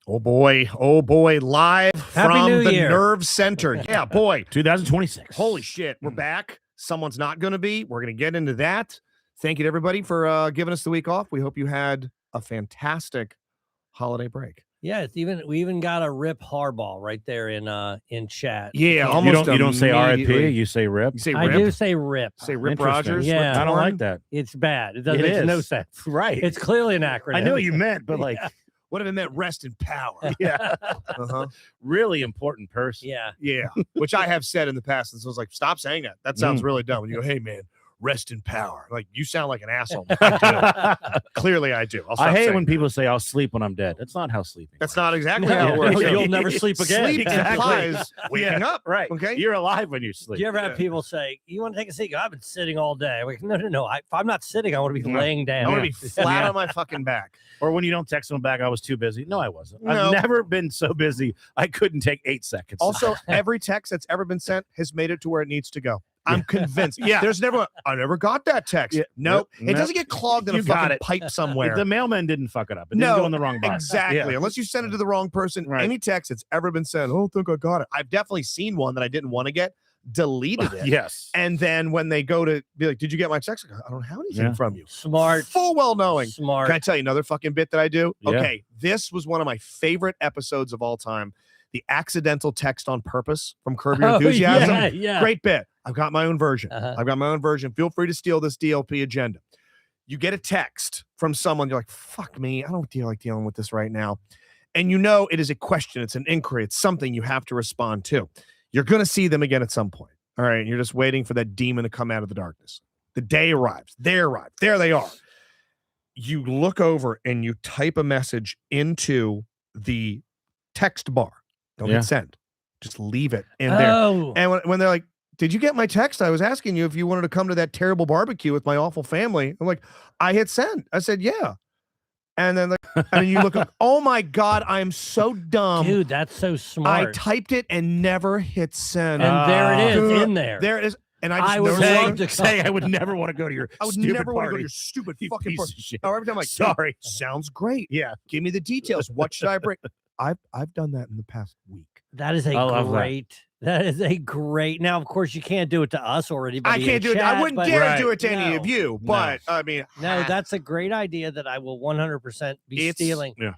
Oh boy, live Happy from New the Year. Nerve Center. Yeah, boy. 2026. Holy shit, we're back. Someone's not going to be. We're going to get into that. Thank you to everybody for giving us the week off. We hope you had a fantastic holiday break. Yeah, we even got a Rip Harbaugh right there in chat. Yeah, You almost don't say RIP, immediately. you say RIP. You say I Rip? do say Rip. Say Rip Interesting. Rogers? Yeah. Rip I don't Torn? like that. It's bad. It doesn't It make no is. sense. Right. It's clearly an acronym. I know what you meant, but like, What if it meant rest in power? yeah, Uh-huh. really important person. Yeah. Yeah, which I have said in the past. And so I was like, stop saying that. That sounds really dumb. And you go, hey, man, rest in power. Like, you sound like an asshole. I do. Clearly, I do. I'll stop I hate saying when that. people say I'll sleep when I'm dead. That's not how sleeping That's works. not exactly No, how it works. you'll never sleep again. Sleep Exactly. implies waking up. Right. Okay. You're alive when you sleep. Do you ever have people say, you want to take a seat? I've been sitting all day. I'm like, no. If I'm not sitting, I want to be laying I down. want to be flat on my fucking back. Or when you don't text them back, I was too busy. No, I wasn't. No. I've never been so busy I couldn't take 8 seconds. Also, every text that's ever been sent has made it to where it needs to go. I'm convinced. Yeah. There's never, I never got that text. Yeah. Nope. It Nope. doesn't get clogged in a You got fucking it. pipe somewhere. the mailman didn't fuck it up. It No, didn't go in the wrong box. Exactly. Yeah. Unless you send it to the wrong person. Right. Any text that's ever been sent, I don't think I got it. I've definitely seen one that I didn't want to get, deleted it. Yes. And then when they go to be like, did you get my text? I don't have anything Yeah. from you. Smart. Full well knowing. Smart. Can I tell you another fucking bit that I do? Yeah. Okay. This was one of my favorite episodes of all time. The accidental text on purpose from Curb Your Oh, Enthusiasm. yeah. Great bit. I've got my own version. Uh-huh. I've got my own version. Feel free to steal this DLP agenda. You get a text from someone. You're like, fuck me. I don't feel like dealing with this right now. And you know it is a question. It's an inquiry. It's something you have to respond to. You're going to see them again at some point. All right. And you're just waiting for that demon to come out of the darkness. The day arrives. They arrive. There they are. You look over and you type a message into the text bar. Don't Yeah. hit send. Just leave it in there. Oh. And when they're like, did you get my text? I was asking you if you wanted to come to that terrible barbecue with my awful family. I'm like, I hit send. I said, yeah. And then you look up, oh my God, I'm so dumb. Dude, that's so I smart. typed it and never hit send. And there it is Dude, in there. There it is. And I just I would never love wanted- to Say I would never want to go to your I would stupid never want to go to party. your stupid You fucking piece party. of shit. Oh, every time I'm like, Sorry. sounds great. Yeah. Give me the details. What should I bring? I've done that in the past week. That is I love that. great. That is a great. Now, of course, you can't do it to us or anybody. I can't in do it. chat, I wouldn't but- dare Right. do it to any of No. you. But I mean, No, that's a great idea that I will 100% be It's- stealing. yeah.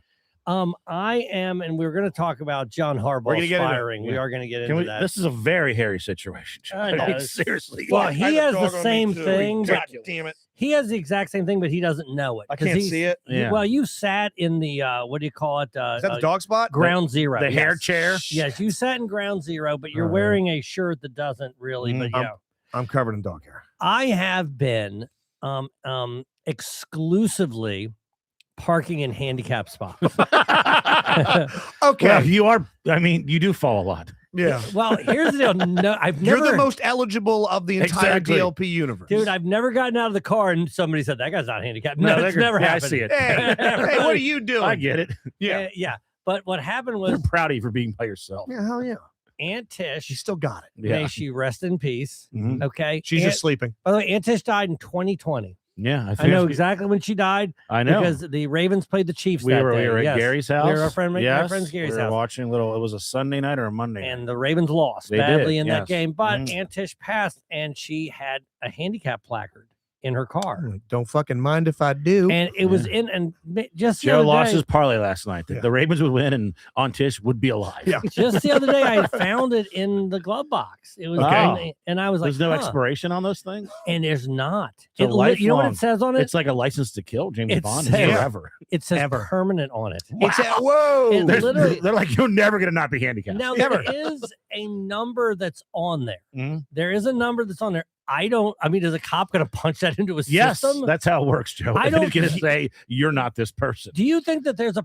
I am, and we're going to talk about John Harbaugh gonna get into it. firing. We Yeah. are going to get Can into we? that. This is a very hairy situation. I Like, know. seriously. Well, Fuck, he I have a has the dog on me same too. thing, but God damn it. he has the exact same thing, but he doesn't know it. I 'cause can't he's- see it. Yeah. Well, you sat in the what do you call it? Is that the dog spot? Ground zero. the hair Yes. chair. Yes, you sat in ground zero, but you're All right. wearing a shirt that doesn't really. But yeah, I'm covered in dog hair. I have been exclusively parking in handicap spots. Okay. Well, you are. I mean, you do fall a lot. yeah. Well, here's the deal. No, I've You're never, the most eligible of the entire Exactly. DLP universe. dude. I've never gotten out of the car and somebody said that guy's not handicapped. No, No, it's they're- never yeah, I happened. see it. Hey, hey, what are you doing? I get it. Yeah. Yeah. But what happened They're was proud of you for being by yourself. Yeah, hell yeah. Aunt Tish, She still got it. may Yeah. she rest in peace. Mhm. Okay. She's Aunt, just sleeping. by the way, Aunt Tish died in 2020. Yeah. I know exactly when she died I know. because the Ravens played the Chiefs we that were day. at Yes. Gary's house. We were my yes. friend's Gary's we were house. watching little. It was a Sunday night or a Monday. night. And the Ravens lost They badly did, in that yes. game. But Mhm. Aunt Tish passed and she had a handicap placard in her car. Don't fucking mind if I do. And it was in, and just the Joe other lost day, his parlay last night. Yeah. The Ravens would win and Aunt Tish would be alive. Yeah. just the other day, I found it in the glove box. It was, Okay. and I was like, There's no huh. expiration on those things. And there's not. So You know what lifelong. it says on it? It's like a license to kill. James It Bond says- forever. It says ever. permanent on it. It's a, whoa. It They're, literally- they're like, you're never going to not be handicapped. Now Ever. there is a number that's on there. Mhm. There is a number that's on there. I mean, is a cop going to punch that into a Yes, system? that's how it works, Joe. I He's don't- going to say you're not this person. Do you think that there's a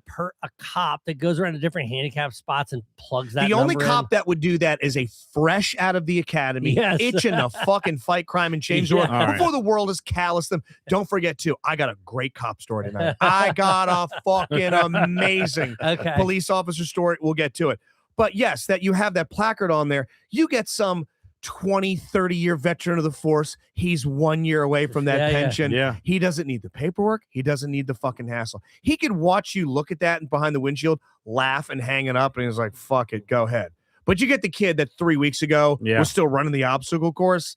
cop that goes around to different handicap spots and plugs that? The only number cop that would do that is a fresh out of the academy, Yes. itching to fucking fight crime and change the Yeah. world All right. before the world has calloused them. Don't forget, too, I got a great cop story tonight. I got a fucking amazing in? Okay. police officer story. We'll get to it. But yes, that you have that placard on there. You get some 20, 30-year veteran of the force. He's 1 year away from that Yeah, yeah. pension. Yeah. He doesn't need the paperwork. He doesn't need the fucking hassle. He could watch you look at that and behind the windshield, laugh and hang it up, and he's like, fuck it, go ahead. But you get the kid that 3 weeks ago Yeah. was still running the obstacle course.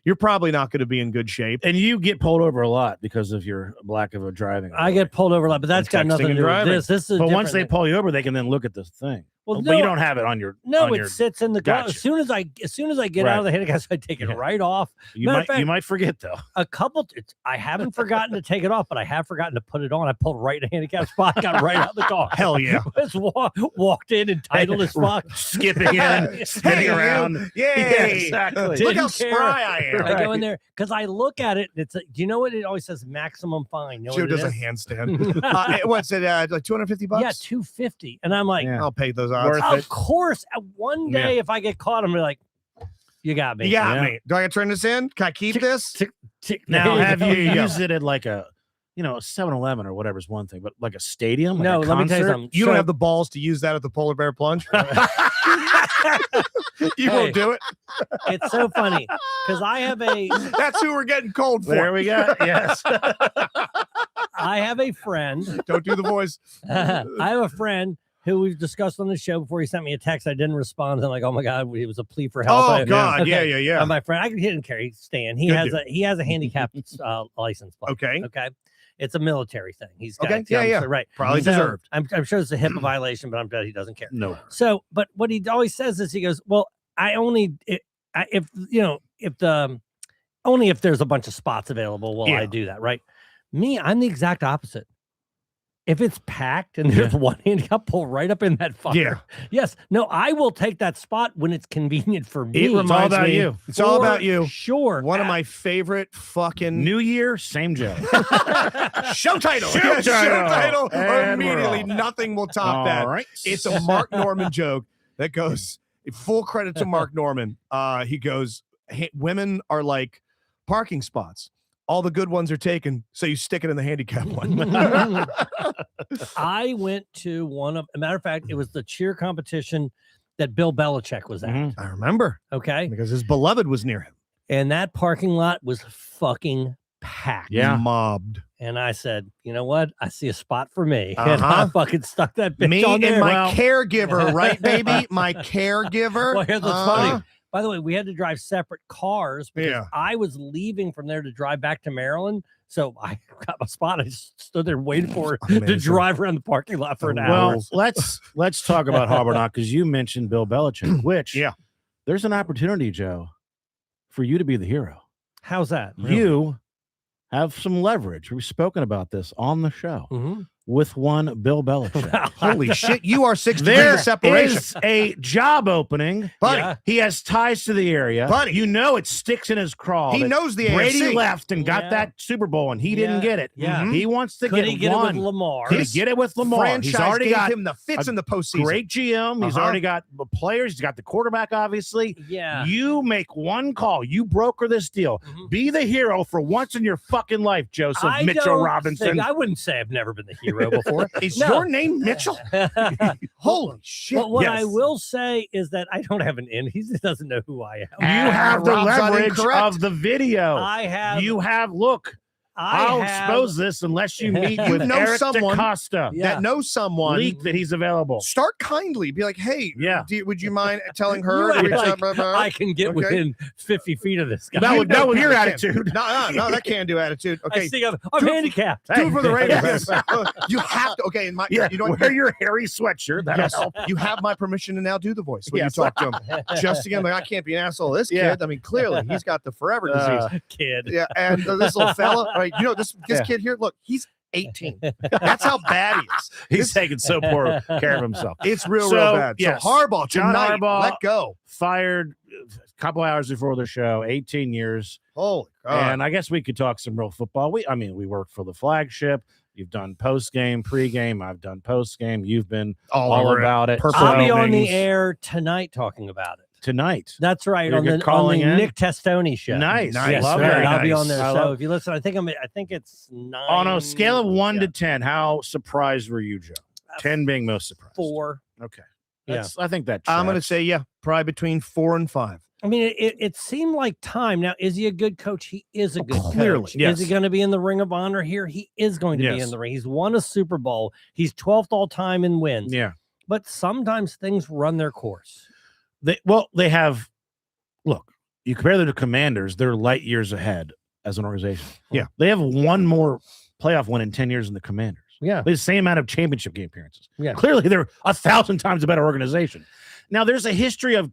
You're probably not going to be in good shape. And you get pulled over a lot because of your lack of a driving. I get pulled over a lot, but that's got texting nothing to and do with driving. this. This is But once they different. pull you over, they can then look at the thing. Well, But no, you don't have it on your. No, on it your, sits in the glove. Gotcha. As soon as I get Right. out of the handicap, I take it Yeah. right off. you matter might of fact- you might forget though. A couple. I haven't forgotten to take it off, but I have forgotten to put it on. I pulled right in a handicap spot, got right out of the car. Hell yeah. Just walked in entitled as fuck. Skipping in, spinning Hey, around. Yay. Yeah, exactly. Look Didn't how care. spry I am. I go in there because I look at it. And it's do you know what it always says? Maximum fine. You know Joe what it does a is? handstand. What's it? Like $250? Yeah, $250, and I'm like, Yeah. I'll pay those odds. Worth it. of course. One day, if I get caught, I'm gonna be like, you got me. You got Yeah. me. Do I got to turn this in? Can I keep this? Now, have There you you go. used it at like a, a 7-Eleven or whatever is one thing, but like a stadium? Like No, a let me tell you concert? something. You don't have the balls to use that at the polar bear plunge. You Hey. won't do it. It's so funny because I have a That's who we're getting cold for. There we go. Yes. I have a friend. Don't do the voice. I have a friend who we've discussed on the show before. He sent me a text. I didn't respond. I'm like, oh my god, it was a plea for help. Oh God, Okay. yeah. My friend, he didn't care. He Stan. He Good has a handicapped license plate. Okay, Okay. It's a military thing. He's got Okay, yeah. so, right. Probably So, deserved. I'm sure it's a HIPAA violation, but I'm bet he doesn't care. No. So, but what he always says is he goes, well, I only if only if there's a bunch of spots available will Yeah. I do that, right? Me, I'm the exact opposite. If it's packed and there's one handicap, pull right up in that fucker. Yeah. Yes. No, I will take that spot when it's convenient for me. It reminds about me. you. It's all For about you. Sure. One of my favorite fucking New year, same Joe. show title. Show Yeah, title. And we're Immediately, off. nothing will top that. All right. It's a Mark Norman joke that goes full credit to Mark Norman. He goes, hey, women are like parking spots. All the good ones are taken, so you stick it in the handicap one. I went to one of, a matter of fact, it was the cheer competition that Bill Belichick was at. Mhm. I remember Okay. because his beloved was near him. And that parking lot was fucking packed. Yeah. Mobbed. And I said, you know what? I see a spot for me. And I Uh-huh. fucking stuck that bitch Me on and there. my Well- caregiver, right, baby? My caregiver. Well, here's what's funny. By the way, we had to drive separate cars because Yeah. I was leaving from there to drive back to Maryland. So I got my spot. I just stood there waiting for it to Amazing. drive around the parking lot for an hour. Well, let's talk about Harbor Knock because you mentioned Bill Belichick, which Yeah. there's an opportunity, Joe, for you to be the hero. How's that? You have some leverage. We've spoken about this on the show Mhm. with one Bill Belichick. Holy shit, you are 6 degrees There of separation. is a job opening. Buddy, Yeah. He has ties to the area. Buddy. You know it sticks in his craw. he that knows the Brady AFC. left and got Yeah. that Super Bowl, and he Yeah. didn't get it. Yeah. He wants to Could get he get one. it with Lamar? Could he get it with Lamar? Franchise He's already gave got him the fits a in the postseason. great GM. He's Uh-huh. already got the players. He's got the quarterback, obviously. Yeah. You make one call. You broker this deal. Mhm. Be the hero for once in your fucking life, Joseph I Mitchell don't Robinson. think- I wouldn't say I've never been the hero before. Is No. your name Mitchell? Holy shit. But what I Yes. will say is that I don't have an in. He doesn't know who I am. You have the Rob's not leverage incorrect. of the video. I have. You have, look, I'll expose this unless you meet You with know Eric someone- DaCosta. Yeah. That knows someone. Leak that he's available. Start kindly. Be like, hey, Yeah. would you mind telling her? You to act reach like out, blah, blah? I can get Okay. within 50 feet of this guy. That would- that was your I can't. attitude. No, that can do attitude. I Okay, think I'm handicapped. do it for the Raiders. Yes. You have to. Okay, and Yeah, you don't. wear your hairy sweatshirt. That'll Yes, help. you have my permission to now do the voice when Yes. you talk to him. Just again, like I can't be an asshole. This Yeah. kid, I mean, clearly he's got the forever disease. Kid. Yeah, and this little fella, right? You know, this Yeah. kid here. Look, he's 18. That's how bad he is. He's taking so poor care of himself. It's real So, bad. yes, So Harbaugh John tonight, Harbaugh- let go. Fired a couple hours before the show, 18 years. Holy God. And I guess we could talk some real football. We work for the flagship. You've done post game, pre game. I've done post game. You've been all over it. about it. Purple I'll be So, on the Mings, air tonight talking about it. tonight. That's right. You're On the calling in? Nick Testoni show. Nice. Nice. Yes, Love right. it. I'll be nice. on there. I So love- if you listen, I think it's 9. On a scale of 1 to yeah, 10, how surprised were you, Joe? 10 being most surprised. 4. Okay. Yeah. I think that I'm going to tracks. say, yeah, probably between 4 and 5. I mean, it seemed like time. Now, is he a good coach? He is a good clearly, coach. yes. Is he going to be in the Ring of Honor here? He is going to be Yes. in the ring. He's won a Super Bowl. He's 12th all time in wins. Yeah. But sometimes things run their course. They have, look, you compare them to Commanders, they're light years ahead as an organization. Yeah. They have one more playoff win in 10 years than the Commanders. Yeah. They have the same amount of championship game appearances. Yeah. Clearly, they're 1,000 times a better organization. Now, there's a history of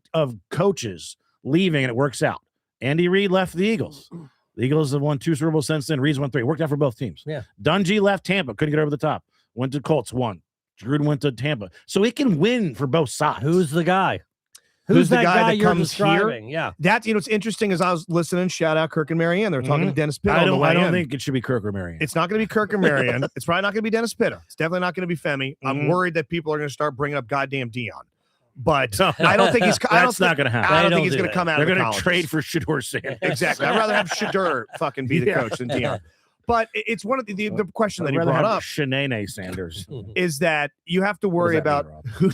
coaches leaving and it works out. Andy Reid left the Eagles. The Eagles have won 2 Super Bowls since then. Reid's won 3. Worked out for both teams. Yeah. Dungy left Tampa, couldn't get over the top. Went to Colts, won. Gruden went to Tampa. So it can win for both sides. Who's the guy? Who's the that guy that you're comes here? describing? Yeah. That's, what's interesting is I was listening, shout out Kirk and Marianne. They were talking to Dennis Pitt. I on the way don't in. think it should be Kirk or Marion. It's not going to be Kirk and Marianne. It's probably not going to be Dennis Pitta. It's definitely not going to be Femi. I'm worried that people are going to start bringing up goddamn Dion. But I don't think he's. That's not going to happen. I don't They think he's don't going do to come out. They're of going the to colleges. trade for Shador Sanders. Exactly. I'd rather have Shadur fucking be the Yeah. coach than Dion. But it's one of the question that I'd you rather brought have up Shanae Sanders. is that you have to worry about who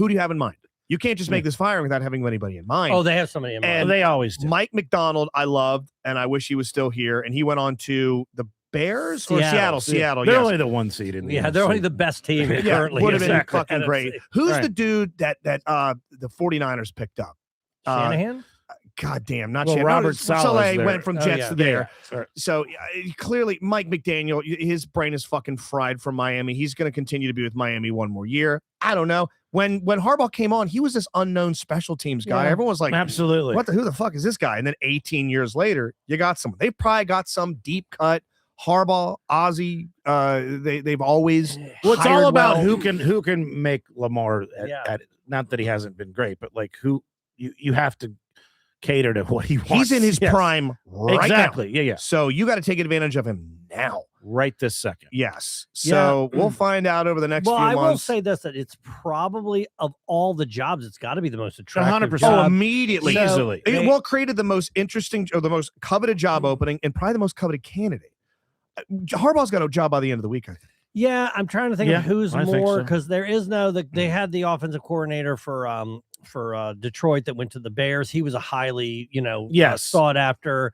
do you have in mind. You can't just make this firing without having anybody in mind. Oh, they have somebody in mind. And they always do. Mike McDonald, I loved, and I wish he was still here. And he went on to the Bears or Seattle. Seattle. They're Yes. only the 1 seed in the Yeah, they're NFC. only the best team Yeah, currently. would have been Exactly. fucking great. NFC. Who's Right. the dude that the 49ers picked up? Shanahan? God damn, not Well, Shanahan. Robert No, Saleh there. went from Oh, Jets yeah. to there. Sorry. So clearly, Mike McDaniel, his brain is fucking fried from Miami. He's going to continue to be with Miami one more year. I don't know. When Harbaugh came on, he was this unknown special teams guy. Yeah. Everyone was like, Absolutely. who the fuck is this guy? And then 18 years later, you got someone. They probably got some deep cut. Harbaugh, Ozzie, they've always Well, it's hired all about well. who can make Lamar Yeah. at not that he hasn't been great, but like who you have to cater to what he wants. He's in his Yes. prime right Exactly. now. Yeah. So you got to take advantage of him now. Right this second. Yes. So we'll find out over the next Well, few I will months. say this, that it's probably, of all the jobs, it's got to be the most attractive 100%. Oh, job. immediately. So, Easily. It well created the most interesting or the most coveted job opening and probably the most coveted candidate. Harbaugh's got a job by the end of the week, I think. Yeah, I'm trying to think Yeah, of who's I think more, so. because there is no, they had the offensive coordinator for Detroit that went to the Bears. He was a highly, Yes. sought after.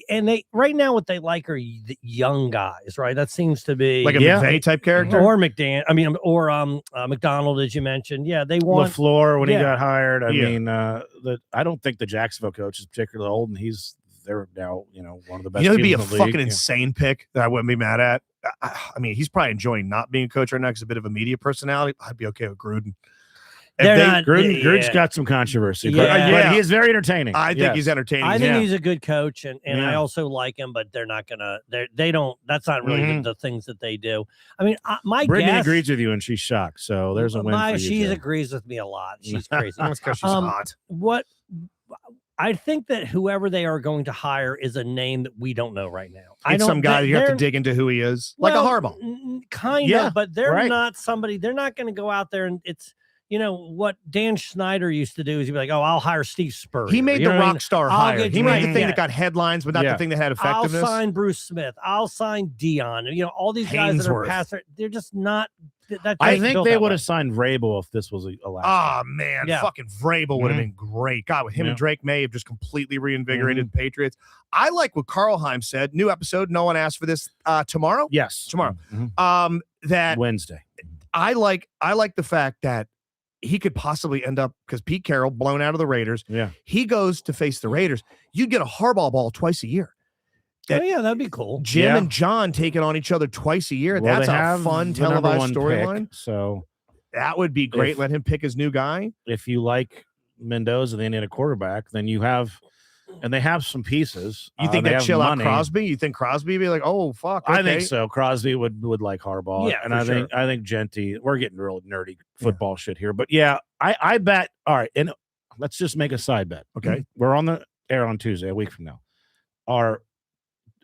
And they right now what they like are the young guys, right? That seems to be Like a Yeah. McVay type character. or McDonald, as you mentioned. Yeah, they want LaFleur when he Yeah. got hired. I Yeah. mean, I don't think the Jacksonville coach is particularly old, and they're now one of the best. You know, it'd be a teams in the fucking league. insane pick that I wouldn't be mad at. I mean, he's probably enjoying not being a coach right now because a bit of a media personality. I'd be okay with Gruden. If They're they- not- Gruden's yeah. got some controversy, Yeah. but he is very entertaining. I think Yes. he's entertaining. I think Yeah. he's a good coach, and I Yeah. also like him, but they're not gonna. They don't. That's not really Mhm. the things that they do. I mean, my Brittany guess. agrees with you, and she's shocked. So there's a win for you. She Joe. agrees with me a lot. She's crazy. That's because she's Um, hot. What I think that whoever they are going to hire is a name that we don't know right now. It's some guy you have to they're- dig into who he is, like a well, Harbaugh. Kind Yeah, of, but they're right. not somebody. They're not going to go out there and it's. What Dan Schneider used to do is he'd be like, "Oh, I'll hire Steve Spurrier." He made You the know what I mean? rock star I'll hire. get He made the Dwayne- thing yeah. that got headlines, but not Yeah. the thing that had I'll effectiveness. sign Bruce Smith. I'll sign Dion. All these guys that are Haynesworth. past. They're just not. That I ain't think built they that would way. have signed Vrabel if this was a last. Ah man, Yeah. fucking Vrabel would have Mhm. been great. God, with him Yeah. and Drake May have just completely reinvigorated the Patriots. I like what Carl Heim said. New episode. No one asked for this tomorrow. Yes, Tomorrow. Mhm. That Wednesday. I like the fact that he could possibly end up because Pete Carroll blown out of the Raiders. Yeah, He goes to face the Raiders. You'd get a Harbaugh ball twice a year. Oh yeah, that'd be cool. Jim Yeah. and John taking on each other twice a year. Well, That's they a have fun the number televised one pick, storyline. So That would be great. If- Let him pick his new guy. if you like Mendoza, they need a quarterback. Then you have, and they have some pieces. You think they they have chill out money. Crosby? You think Crosby would be like, oh fuck? I think okay. so. Crosby would like Harbaugh. Yeah, and for I think Genty. We're getting real nerdy football shit here, but yeah, I bet. All right, and let's just make a side bet. Okay. We're on the air on Tuesday, a week from now.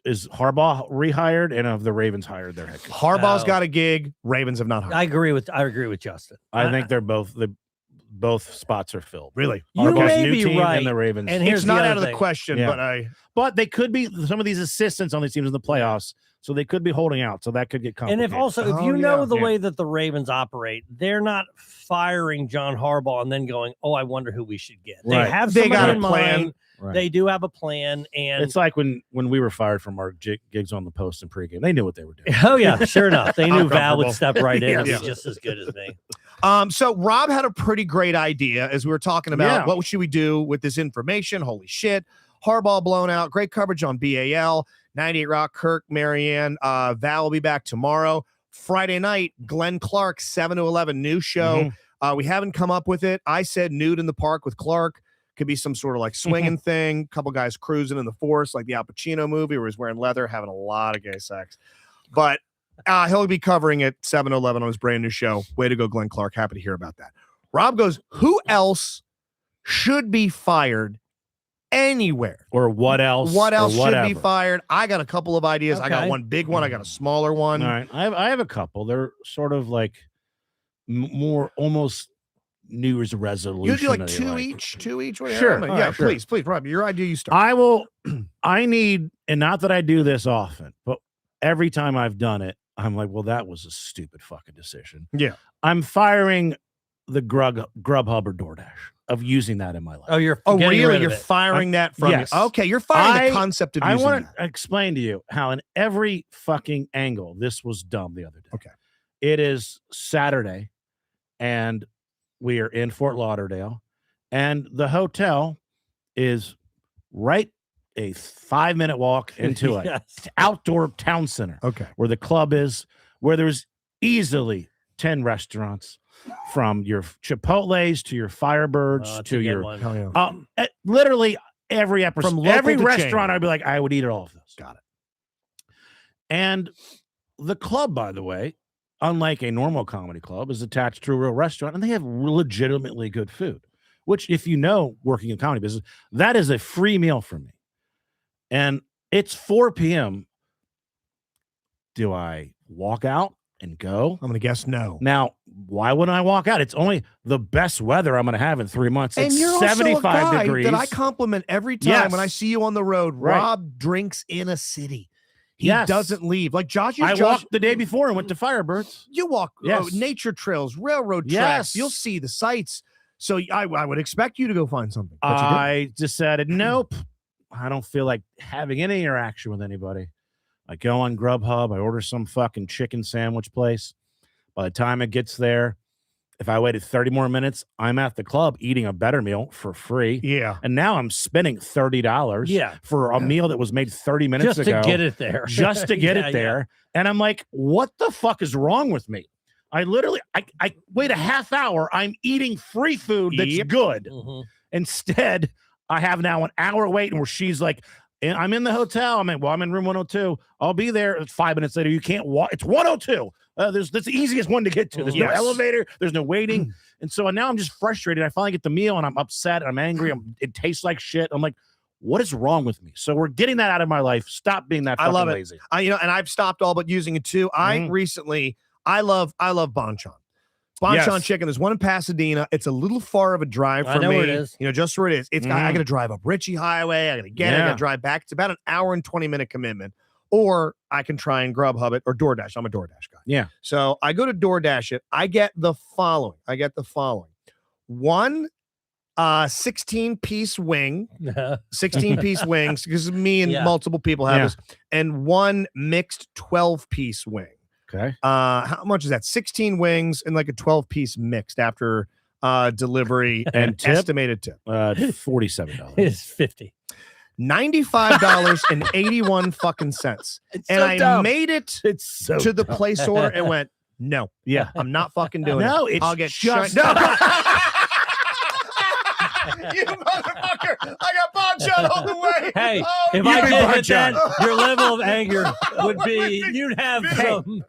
Is Harbaugh rehired, and have the Ravens hired their head coach? Harbaugh's Oh. got a gig. Ravens have not hired. I agree with Justin. I think they're both both spots are filled. Really? You Harbaugh's may new be team right. and the Ravens. And It's here's not the out other of the thing. question, Yeah. but they could be some of these assistants on these teams in the playoffs, so they could be holding out. So that could get And complicated. if also, if Oh, you know yeah. the Yeah. way that the Ravens operate, they're not firing John Harbaugh and then going, "Oh, I wonder who we should get." They Right. have They somebody got a in plan. mind. Right. They do have a plan, and It's like when we were fired from our gigs on the post and pregame. They knew what they were doing. oh yeah, sure enough, they knew Val would Uncomfortable. step right in and Yes. be just as good as me. So Rob had a pretty great idea as we were talking about Yeah. what should we do with this information. Holy shit. Harbaugh blown out. Great coverage on BAL, 98 Rock, Kirk, Marianne. Val will be back tomorrow. Friday night, Glenn Clark, 7 to 11, new show. We haven't come up with it. I said nude in the park with Clark. Could be some sort of like swinging thing. Couple guys cruising in the forest, like the Al Pacino movie where he's wearing leather, having a lot of gay sex. But he'll be covering it 7 to 11 on his brand new show. Way to go, Glenn Clark. Happy to hear about that. Rob goes, who else should be fired anywhere? Or what else? What or else should be whatever. fired? I got a couple of ideas. I got Okay. one big one. I got a smaller one. All right, I have a couple. They're sort of like more almost New Year's resolution. You do like that two each. Whatever. Sure. Yeah, All right, sure. please, Rob. Your idea. You start. I will. I need, and not that I do this often, but every time I've done it, I'm like, well, that was a stupid fucking decision. Yeah. I'm firing the Grubhub or DoorDash of using that in my life. Oh, you're Oh, getting really? rid You're of it. firing that from yes. you. Okay, you're firing the I- concept of I using want that. to explain to you how in every fucking angle this was dumb the other day. Okay. It is Saturday and we are in Fort Lauderdale and the hotel is right a 5-minute walk into an Yes. outdoor town center Okay. where the club is, where there's easily 10 restaurants from your Chipotle's to your Firebirds Oh, it's to a good your one. Hell yeah. literally every episode, From local every to restaurant, chain. I'd be like, I would eat at all of those. Got it. And the club, by the way, unlike a normal comedy club, is attached to a real restaurant, and they have legitimately good food. Which, if you know, working in comedy business, that is a free meal for me. And it's 4 p.m. Do I walk out and go? I'm gonna guess no. Now, why wouldn't I walk out? It's only the best weather I'm going to have in 3 months. And It's you're also a 75 guy degrees. that I compliment every time when I Yes. see you on the road. Right. Rob drinks in a city. He Yes. doesn't leave. Like Josh, I walked the day before and went to Firebirds. You walk Yes. nature trails, railroad tracks. Yes. You'll see the sights. So I would expect you to go find something. But you didn't. I decided, nope, I don't feel like having any interaction with anybody. I go on Grubhub, I order some fucking chicken sandwich place. By the time it gets there, if I waited 30 more minutes, I'm at the club eating a better meal for free. Yeah. And now I'm spending $30 Yeah. for a meal that was made 30 minutes Just ago. to get it there. Just to get Yeah, it there. And I'm like, what the fuck is wrong with me? I literally, I wait a half hour. I'm eating free food that's Yep. good. Mhm. Instead, I have now an hour waiting where she's like, I'm in the hotel. I'm in room 102. I'll be there. 5 minutes later. You can't walk. It's 102. That's the easiest one to get to. There's no Yes. elevator. There's no waiting. And so now I'm just frustrated. I finally get the meal and I'm upset. I'm angry. It tastes like shit. I'm like, what is wrong with me? So we're getting that out of my life. Stop being that I fucking love it. lazy. And I've stopped all but using it too. I love Bonchon. Bonchon Yes. chicken. There's one in Pasadena. It's a little far of a drive I for know me. where it is. Just where it is. It's I got to drive up Ritchie Highway. I got to get it. I got Yeah. to drive back. It's about an hour and 20-minute commitment. Or I can try and Grubhub it or DoorDash. I'm a DoorDash guy. Yeah. So I go to DoorDash it. I get the following. One 16-piece wing, 16-piece wings, because me and Yeah. multiple people have Yeah. this, and one mixed 12-piece wing. Okay. How much is that? 16 wings and like a 12-piece mixed after delivery and tip? estimated tip. $47. It's 50. $95.81 fucking cents. It's And I made it It's so to the dumb. place order and went, no, Yeah. I'm not fucking doing No, it. it's I'll get just- No. You motherfucker! I got Bonchon on the way. Hey, Oh, if you I big did hit Bonchon. that, your level of anger would be, you'd have Big. some.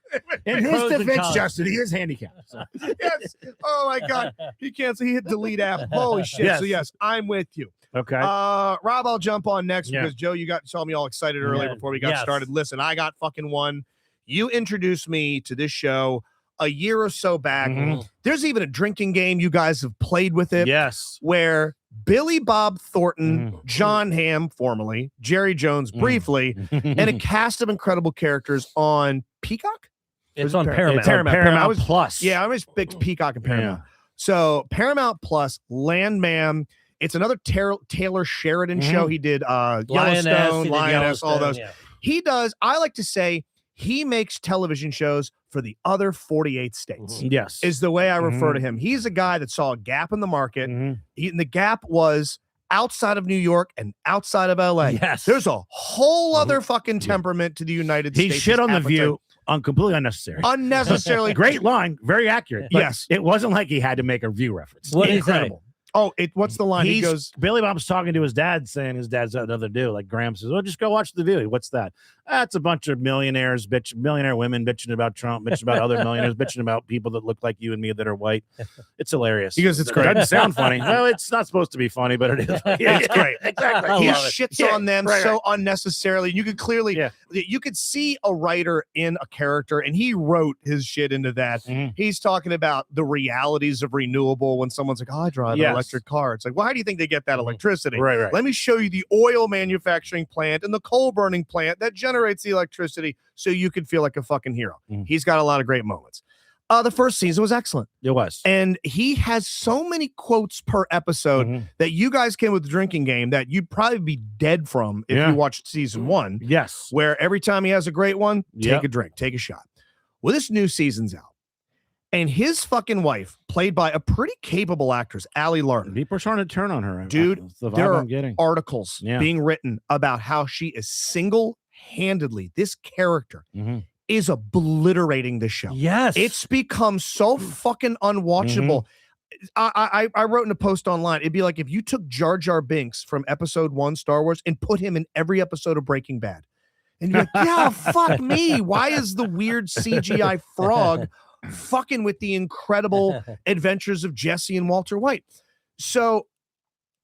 In Pros his and defense, cons. Justin, he is handicapped. So. Yes. Oh my God. He can't. He hit delete app. Holy shit. Yes. So yes, I'm with you. Okay. Rob, I'll jump on next Yeah. because Joe, you saw me all excited earlier Yeah. before we got Yes. started. Listen, I got fucking one. You introduced me to this show a year or so back. Mhm. There's even a drinking game you guys have played with it. Yes. Where Billy Bob Thornton, Mhm. John Hamm, formerly Jerry Jones, Mhm. briefly, and a cast of incredible characters on Peacock. It's it on Par- Paramount. it's on Paramount. Paramount I was- Plus. Yeah, I always picked Peacock and Paramount. Yeah. So Paramount Plus, Landman. It's another Taylor Sheridan Mhm. show. He did Lioness, Yellowstone, he did Lioness, all Yellowstone, those. yeah. He does. I like to say he makes television shows for the other 48 states. Yes. Is the way I refer Mhm. to him. He's a guy that saw a gap in the market. Mhm. And the gap was outside of New York and outside of LA. Yes. There's a whole Mhm. other fucking temperament to the United He States. shit on the appetite. View on completely unnecessary. Unnecessarily. Great line, very accurate. But Yes. it wasn't like he had to make a View reference. What did he say? Incredible. Oh, what's the line? He goes, Billy Bob's talking to his dad, saying his dad's another dude. Like Graham says, "Oh, just go watch the View." What's that? That's a bunch of millionaire women bitching about Trump, bitching about other millionaires, bitching about people that look like you and me that are white. It's hilarious. He goes, "It's great." It doesn't sound funny. Well, it's not supposed to be funny, but it is. Yeah, It's great. Exactly. I He love it. shits Yeah, on them right, so unnecessarily. You could clearly, Yeah. you could see a writer in a character, and he wrote his shit into that. Mhm. He's talking about the realities of renewable. When someone's like, "Oh, I drive an Yes. electric car," it's like, "Well, how do you think they get that electricity?" Right, right. Let me show you the oil manufacturing plant and the coal burning plant that generates the electricity so you can feel like a fucking hero. Mhm. He's got a lot of great moments. The first season was excellent. It was. And he has so many quotes per episode Mhm. that you guys came with the drinking game that you'd probably be dead from if Yeah. you watched season one, Yes. where every time he has a great one, take Yep. a drink, take a shot. Well, this new season's out. And his fucking wife, played by a pretty capable actress, Allie Larder, People are trying to turn on her. Dude, That's the vibe there I'm getting. articles Yeah. being written about how she is single-handedly, this character Mhm. is obliterating the show. Yes. It's become so fucking unwatchable. I wrote in a post online, it'd be like if you took Jar Jar Binks from episode 1 Star Wars and put him in every episode of Breaking Bad. And you're like, yeah, fuck me. Why is the weird CGI frog fucking with the incredible adventures of Jesse and Walter White? So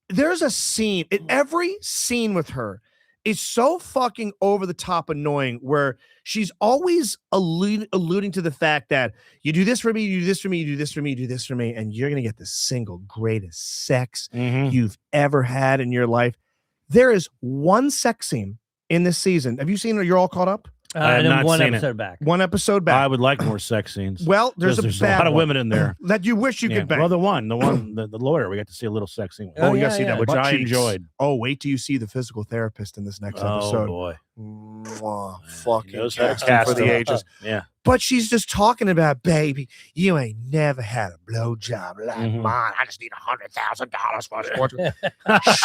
there's a scene, in every scene with her is so fucking over the top annoying, where she's always alluding to the fact that you do this for me, you do this for me, you do this for me, you do this for me, and you're going to get the single greatest sex Mhm. you've ever had in your life. There is one sex scene in this season. Have you seen it? You're all caught up? I have and then not one seen it. episode back. One episode back. I would like more sex scenes. Well, there's a there's bad lot of one women in there. that you wish you Yeah. could bang. Well, the lawyer, we got to see a little sex scene with. Oh, you yeah, gotta see yeah. that, which butt I cheeks. enjoyed. Oh, wait till you see the physical therapist in this next Oh episode. boy, Mwah, He fucking knows how to casting cast for the them. ages. Yeah. But she's just talking about, baby, you ain't never had a blowjob like Mhm. mine. I just need $100,000 for a sports.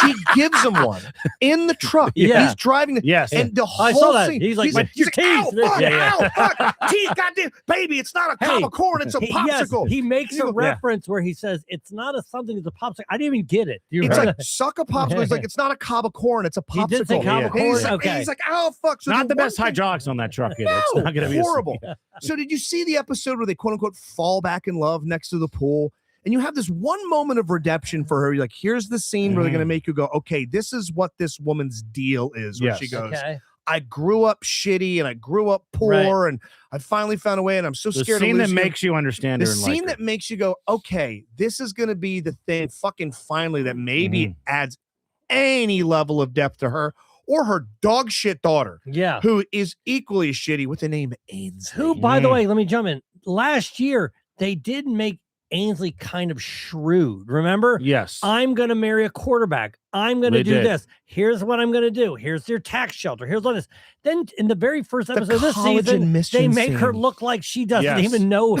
She gives him one in the truck. Yeah. He's driving the, Yes. and the I whole saw that. scene. He's like, "Your "Your ow, teeth." fuck, Yeah, ow, fuck, teeth, goddamn, baby, it's not a cob Hey, of corn, it's a Yes, popsicle. he makes a Yeah. reference where he says it's not a something, it's a popsicle. I didn't even get it. You It's remember like, suck a popsicle. He's like, it's not a cob of corn, it's a He popsicle. did say cob of And he's corn? like, Okay. he's like, oh, fuck. So Not the one best thing- hydraulics on that truck either. It's No, not going to be horrible. that? So did you see the episode where they quote unquote fall back in love next to the pool? And you have this one moment of redemption for her. You're like, here's the scene where they're going to make you go, okay, this is what this woman's deal is. Where she Yes. goes, Okay. I grew up shitty and I grew up poor and I finally found a way and I'm so The scared scene to that lose you. makes you understand The her and scene like her. that makes you go, okay, this is going to be the thing fucking finally that maybe Mhm. adds any level of depth to her, or her dog shit daughter, Yeah. who is equally as shitty with the name Ainsley. Who, by the Mm. way, let me jump in. Last year, they did make Ainsley kind of shrewd. Remember? Yes. I'm going to marry a quarterback. I'm going to They do did. this. Here's what I'm going to do. Here's your tax shelter. Here's all this. Then in the very first episode of this college season, they admission make her scene. look like she doesn't Yes. even know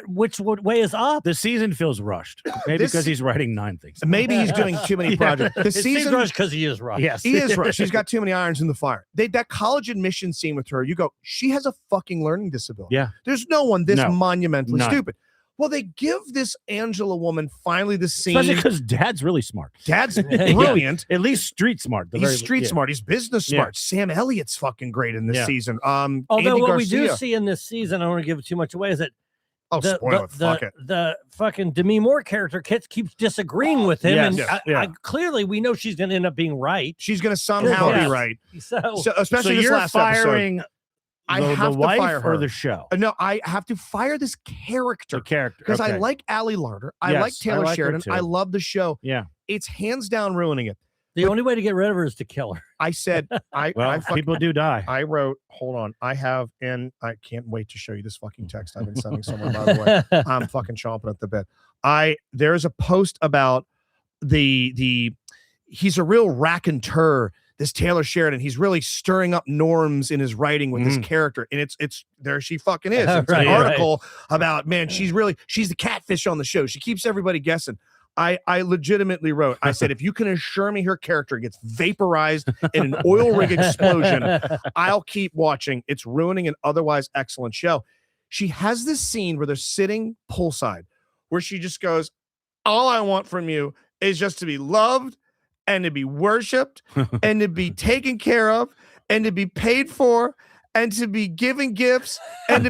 which way is up. The season feels rushed. Maybe This- because he's writing 9 things. Maybe he's doing too many Yeah. projects. The It seems season, rushed because he is rushed. Yes. he is right. She's got too many irons in the fire. That college admission scene with her, you go, she has a fucking learning disability. Yeah. There's no one this No. monumentally None. stupid. Well, they give this Angela woman finally the scene. Especially because dad's really smart. Dad's brilliant. At least street smart. The He's very- street yeah. smart. He's business Yeah. smart. Sam Elliott's fucking great in this Yeah. season. Although Andy what we do Garcia. see in this season, I don't want to give too much away, is that Oh, spoil it. Fuck it. the fucking Demi Moore character keeps disagreeing with him, Yes, and yes, I clearly we know she's going to end up being right. She's going to somehow Yeah. be right. So So, especially So this you're last episode. firing I the have to wife fire her. or the show. No, I have to fire this character The character. because I Okay. like Allie Larder. I like Yes, I Taylor like her Sheridan. too. I love the show. Yeah. It's hands down ruining it. The only way to get rid of her is to kill her. I said, Well, people do die. I wrote, hold on. I have, and I can't wait to show you this fucking text I've been sending someone, by the way. I'm fucking chomping at the bit. There's a post about he's a real raconteur, this Taylor Sheridan. He's really stirring up norms in his writing with this character. And it's there she fucking is. It's Right, an article about, man, she's the catfish on the show. She keeps everybody guessing. I legitimately wrote, I said, if you can assure me her character gets vaporized in an oil rig explosion, I'll keep watching. It's ruining an otherwise excellent show. She has this scene where they're sitting poolside where she just goes, all I want from you is just to be loved and to be worshiped and to be taken care of and to be paid for and to be given gifts and she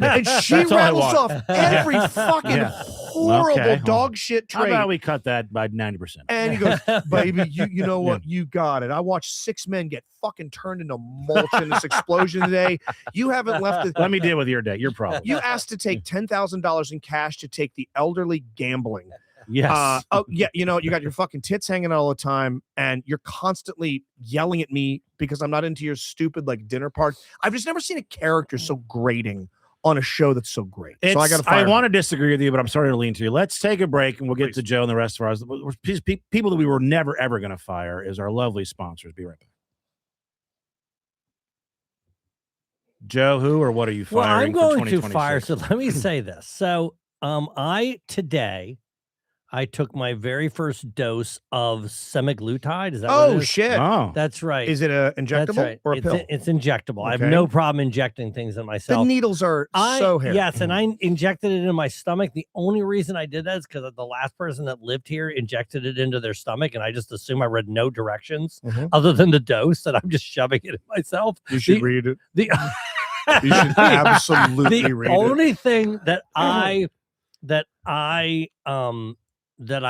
That's all I rattles want. off every fucking horrible Okay. dog shit How trait. about we cut that by 90%? And he goes, baby, you know what? You got it. I watched 6 men get fucking turned into mulch in this explosion today. You haven't left it. Let me deal with your day. Your problem. You asked to take $10,000 in cash to take the elderly gambling. Yes. Oh yeah, you know, you got your fucking tits hanging all the time, and you're constantly yelling at me because I'm not into your stupid like dinner party. I've just never seen a character so grating on a show that's so great. So I got to. I want to disagree with you, but I'm sorry to lean to you. Let's take a break and we'll get to Joe and the rest of ours. People that we were never ever going to fire is our lovely sponsors. Be right back. Joe, who or what are you Well, firing? I'm going for to fire. So let me say this. So I took my very first dose of semaglutide. Is that what it Oh is? shit! Oh, That's right. Is it a injectable That's right. or a it's pill? It's injectable. I have Okay. no problem injecting things in The myself. needles are so hairy. Yes, and I injected it in my stomach. The only reason I did that is because the last person that lived here injected it into their stomach, and I just assume I read no directions Mhm. other than the dose, and I'm just shoving it in myself. You should The- read it. The You should absolutely the read it. only thing that I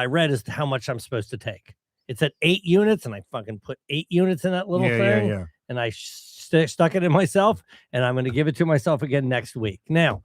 read is how much I'm supposed to take. It's at 8 units, and I fucking put 8 units in that little thing, Yeah. and I stuck it in myself, and I'm going to give it to myself again next week. Now,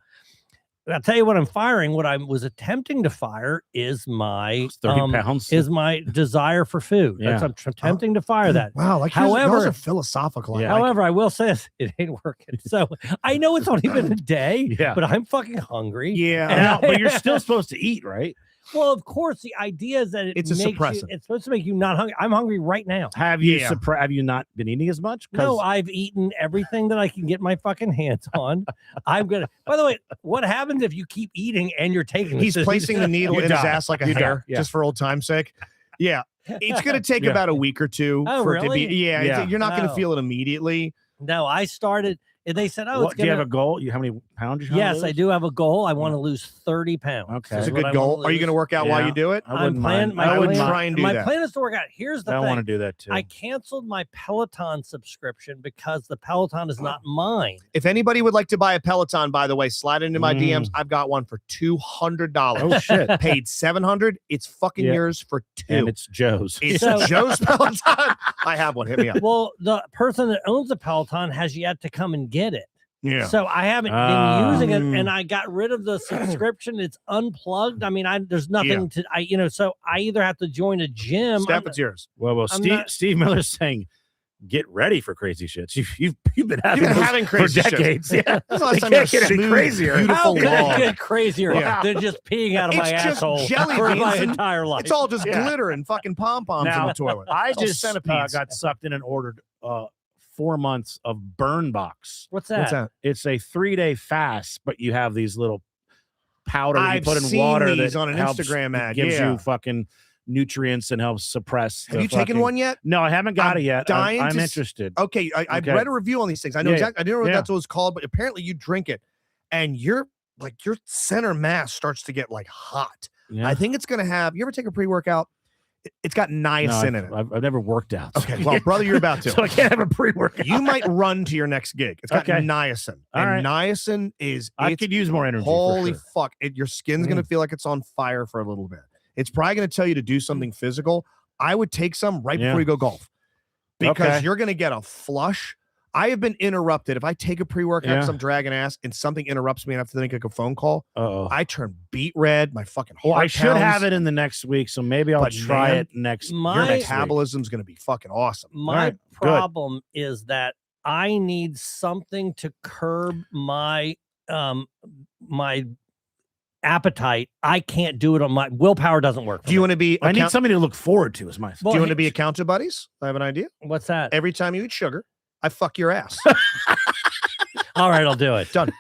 I'll tell you what I'm firing. What I was attempting to fire is my 30 pounds. is my desire for food. Yeah. That's, I'm attempting to fire that. Wow, like However- those are philosophical. Yeah. However, I will say this, it ain't working. So I know it's only been a day, Yeah. but I'm fucking hungry. Yeah. And Now, but you're still supposed to eat, right? Well, of course, the idea is that It's a makes you, suppressant. it's supposed to make you not hungry. I'm hungry right now. Have you Yeah. have you not been eating as much? 'Cause- No, I've eaten everything that I can get my fucking hands on. I'm gonna. By the way, what happens if you keep eating and you're taking? He's this? placing the needle You in his die. ass like a You die. hair, Yeah. just for old time's sake. Yeah, it's going to take Yeah. about a week or two Oh, for it to really? be. Yeah, Yeah. you're not going to No. feel it immediately. No, I started. And they said, "Oh, What, it's do you gonna." have a goal? How many pounds you? Yes, I do have a goal. I want to lose 30 pounds. Okay. It's is a what good I goal. wanna Are you going to lose. work out while Yeah. you do it? I wouldn't plan- mind. my I would plan- try and do My that. plan is to work out. Here's the I thing. want to do that too. I canceled my Peloton subscription because the Peloton is not mine. If anybody would like to buy a Peloton, by the way, slide into my Mm. DMs. I've got one for $200. Oh shit! Paid $700. It's fucking Yeah. yours for And two. it's Joe's. It's So- Joe's Peloton. I have one. Hit me up. Well, the person that owns the Peloton has yet to come and get it. Yeah. So I haven't Ah. been using it, and I got rid of the subscription. It's unplugged. I mean, there's nothing to so I either have to join a gym. Steph, it's yours. Well, I'm Steve not- Steve Miller's saying, get ready for crazy shits. You've been having, been those having crazy for shits. decades. Yeah, That's the last They time can't you get any smooth, crazier. beautiful How could lawn. it get crazier Yeah. than just peeing out of my It's just asshole jelly for beans my and- entire life? It's all just glitter and fucking pom-poms in Now, the toilet. I It's all just centipedes. got sucked in and ordered 4 months of Burn Box. What's that? What's that? It's a 3-day fast, but you have these little powder that you I've put in seen water these that on an helps- Instagram ad, gives yeah. you fucking nutrients and helps suppress. Have the you taken fucking- one yet? No, I haven't got I'm it yet. dying I'm to s- interested. Okay, I Okay. read a review on these things. I know Yeah, exactly. I didn't know what yeah. that's what it's called, but apparently you drink it, and your center mass starts to get like hot. Yeah. I think it's gonna have. You ever take a pre-workout? It's got No, niacin in it. I've never worked out. Okay, well, brother, you're about to. so I can't have a pre-workout. You might run to your next gig. It's got Okay. niacin, All and right. niacin is. I it's could use more energy. Holy for sure. fuck! Your skin's gonna feel like it's on fire for a little bit. It's probably gonna tell you to do something physical. I would take some right Yeah. before you go golf because Okay. you're gonna get a flush. I have been interrupted. If I take a pre-workout because Yeah. I'm dragging ass and something interrupts me and I have to make a phone call, Uh-oh. I turn beet red. My fucking Well, heart I should have pounds. it in the next week, so maybe I'll But try man, it next. Your My- metabolism's going to be fucking awesome. My Alright, good. problem is that I need something to curb my my appetite. I can't do it on my willpower. Doesn't work. For Do you me. want to be? I need account- something to look forward to. Is my Well, Do you want to hey- be accountable buddies? I have an idea. What's that? Every time you eat sugar, I fuck your ass. All right, I'll do it. Done.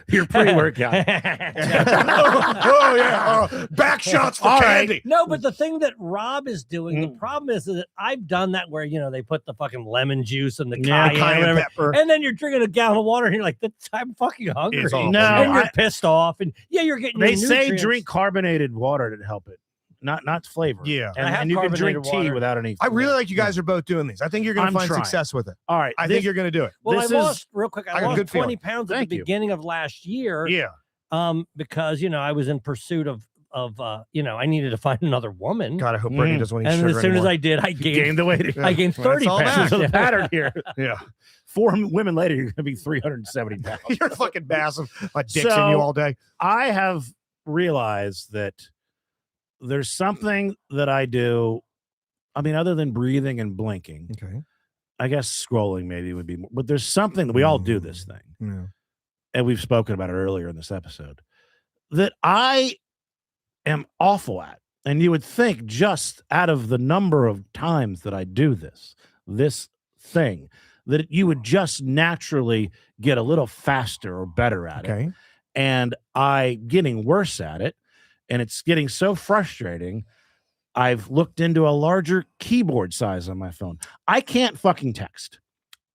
your pre-workout. Oh yeah, back shots for All right. candy. No, but the thing that Rob is doing, the Mm. problem is that I've done that where they put the fucking lemon juice and the Yeah, cayenne, or Cayenne whatever, pepper. and then you're drinking a gallon of water and you're like, I'm fucking hungry. It's awful. No, and you're I- pissed off, and you're getting. They your say nutrients. drink carbonated water to help it, not flavor. Yeah. I have and you can drink carbonated tea water. without any. I really like you guys are both doing these. I think you're going I'm to find trying. success with it. All right, I this- think you're going to do it. Well, this I is- lost real quick. I I got a lost good 20 feeling. pounds at Thank the you. beginning of last year. Yeah. Because I was in pursuit of I needed to find another woman. God, I hope Brittany Mm. doesn't want to eat And sugar as soon as anymore. I did, I gained gained the weight. I gained Well, that's 30 all pounds. back. So the pattern here. Yeah. 4 women later, you're gonna be 370 pounds. You're fucking massive. My dick's in So- you all day. I have realized that there's something that I do. I mean, other than breathing and blinking, Okay. I guess scrolling maybe would be more, but there's something that we all do this thing, Yeah. and we've spoken about it earlier in this episode, that I am awful at. And you would think just out of the number of times that I do this thing, that you would just naturally get a little faster or better at it. Okay. And I getting worse at it, and it's getting so frustrating. I've looked into a larger keyboard size on my phone. I can't fucking text.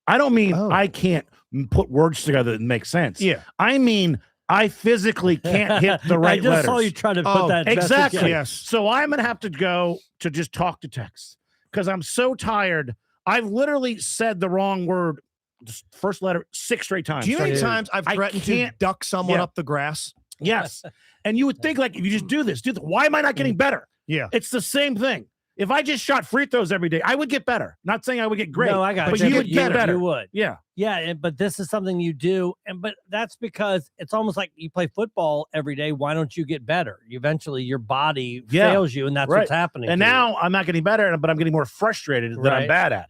I don't mean Oh. I can't put words together that make sense. Yeah. I mean I physically can't hit the right I just saw letters. you try to Oh, put that message exactly. in. Yes. So I'm gonna have to go to just talk to text because I'm so tired. I've literally said the wrong word, just first letter, 6 straight times. Do you know how many Dude. times I've I threatened to can't- duck someone Yeah. up the grass? Yes. And you would think like if you just do this, why am I not getting better? Yeah. It's the same thing. If I just shot free throws every day, I would get better. Not saying I would get great. No, I got but you. you would get better. You would. Yeah. Yeah, but this is something you do, but that's because it's almost like you play football every day. Why don't you get better? Eventually, your body Yeah, fails you, and that's right. what's happening. And to you. now I'm not getting better, but I'm getting more frustrated that I'm Right. bad at.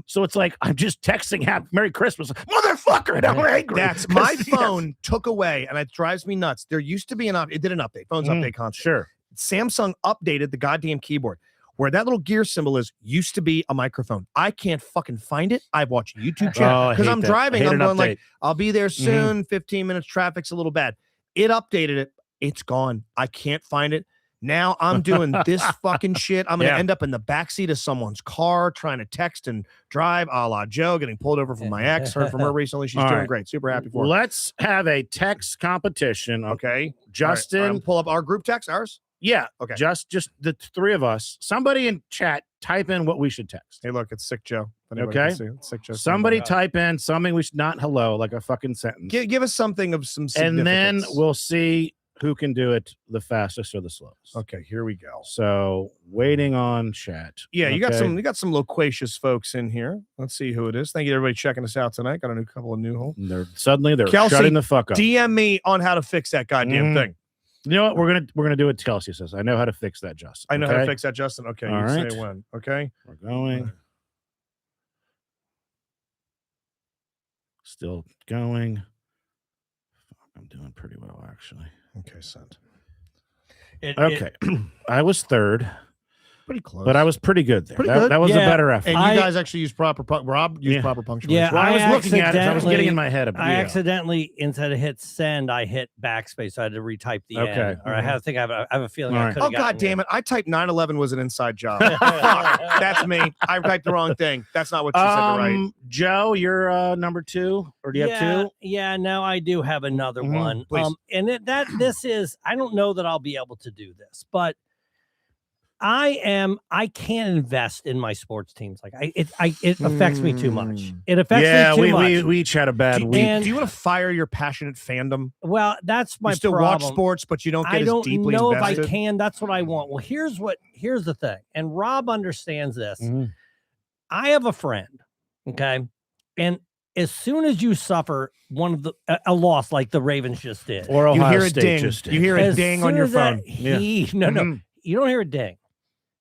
So it's like I'm just texting Happy Merry Christmas, motherfucker, and I'm angry. That's my 'Cause- phone took away, and it drives me nuts. There used to be it did an update. Phones Mm, update constantly. Sure. Samsung updated the goddamn keyboard. Where that little gear symbol is used to be a microphone. I can't fucking find it. I've watched YouTube Oh, channel I because hate I'm that. driving. Hate I'm an going like, update. I'll be there Mm-hmm. soon. 15 minutes. Traffic's a little bad. It updated it. It's gone. I can't find it. Now I'm doing this fucking shit. I'm gonna Yeah. end up in the backseat of someone's car trying to text and drive, a la Joe, getting pulled over from my ex. Heard from her recently. She's All doing right. great. Super happy for her. Let's have a text competition. Okay. Justin. All right, pull up our group text. Ours. Yeah. Okay. Just the 3 of us. Somebody in chat type in what we should text. Hey, look, it's Sick Joe. If anybody can Okay. see it. It's Sick Joe. Somebody type in something we should not hello, like a fucking sentence. give us something of some And then significance. we'll see who can do it the fastest or the slowest. Okay, here we go. So waiting on chat. Yeah, you got Okay. some loquacious folks in here. Let's see who it is. Thank you to everybody checking us out tonight. Got a couple of new homes. And they're Kelsey, shutting the fuck up. DM me on how to fix that goddamn Mhm. thing. You know what? We're gonna do what Kelsey says. I know how to fix that, Justin. I know how to okay? fix that, Justin. Okay, All you right. say when. Okay. We're going. Still going. Fuck, I'm doing pretty well actually. Okay, sent. Okay. I was third, Pretty close. but I was pretty good there. Pretty that, good. that was a Yeah. better effort. and I- you guys actually use proper Rob used Yeah. proper punctuation. Yeah, Well, I was looking at it. So I was accidentally- getting in my head. I accidentally, instead of hit send, I hit backspace. So I had to retype the Okay. end. Or I have a feeling All I right. could Oh have god damn it. I typed 9/11 was an inside job. Fuck. That's me. I typed the wrong thing. That's not what you said to write. Joe, you're number 2, or do you have 2? Yeah, no, I do have another Mhm. one. Please. And this is, I don't know that I'll be able to do this, but I can't invest in my sports teams. Like it affects me too much. It affects Yeah, me too much. we each had a bad Do, week. and- do you want to fire your passionate fandom? Well, that's my You still problem. watch sports, but you don't get I as don't deeply know invested. if I can. That's what I want. Well, here's the thing, and Rob understands this. Mhm. I have a friend, okay, and as soon as you suffer one of a loss like the Ravens just did, Or You Ohio hear a State ding. just did. You hear a as ding on soon your as that phone. Mhm. you don't hear a ding.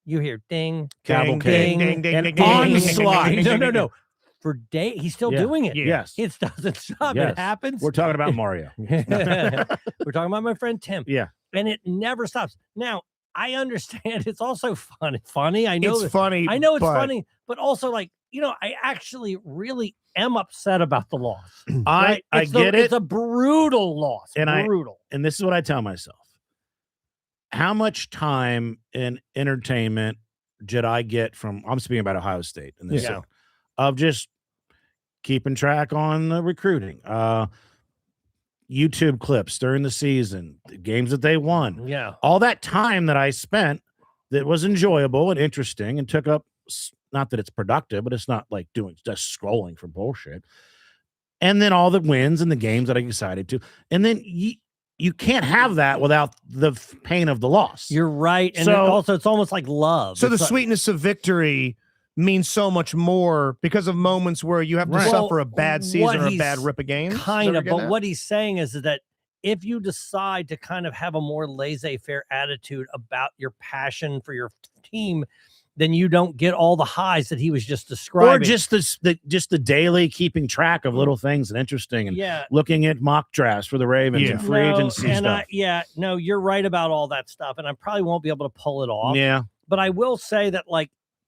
You hear ding, Cavalcade. ding, and onslaught. No. For day, he's still Yeah. doing it. Yes. It doesn't stop. Yes. It happens. We're talking about Mario. We're talking about my friend Tim. Yeah. And it never stops. Now, I understand it's also funny. I know It's funny. I know it's but funny, but also I actually really am upset about the loss. I It's get it. It's a brutal loss. And brutal. And this is what I tell myself. How much time in entertainment did I get from, I'm speaking about Ohio State in this, Yeah. of just keeping track on the recruiting, YouTube clips during the season, the games that they won, Yeah. all that time that I spent that was enjoyable and interesting and took up, not that it's productive, but it's not like doing just scrolling for bullshit. And then all the wins and the games that I decided to. And then you can't have that without the pain of the loss. You're right. And So- it's almost like love. So the It's like- sweetness of victory means so much more because of moments where you have to Right. suffer Well, a bad what season or a he's bad rip of games. kind of, but what what he's saying is that if you decide to kind of have a more laissez-faire attitude about your passion for your team, then you don't get all the highs that he was just describing. or just the daily keeping track of little things and interesting and yeah. looking at mock drafts for the Ravens Yeah. and free agency and stuff. you're right about all that stuff, and I probably won't be able to pull it off. Yeah. But I will say that,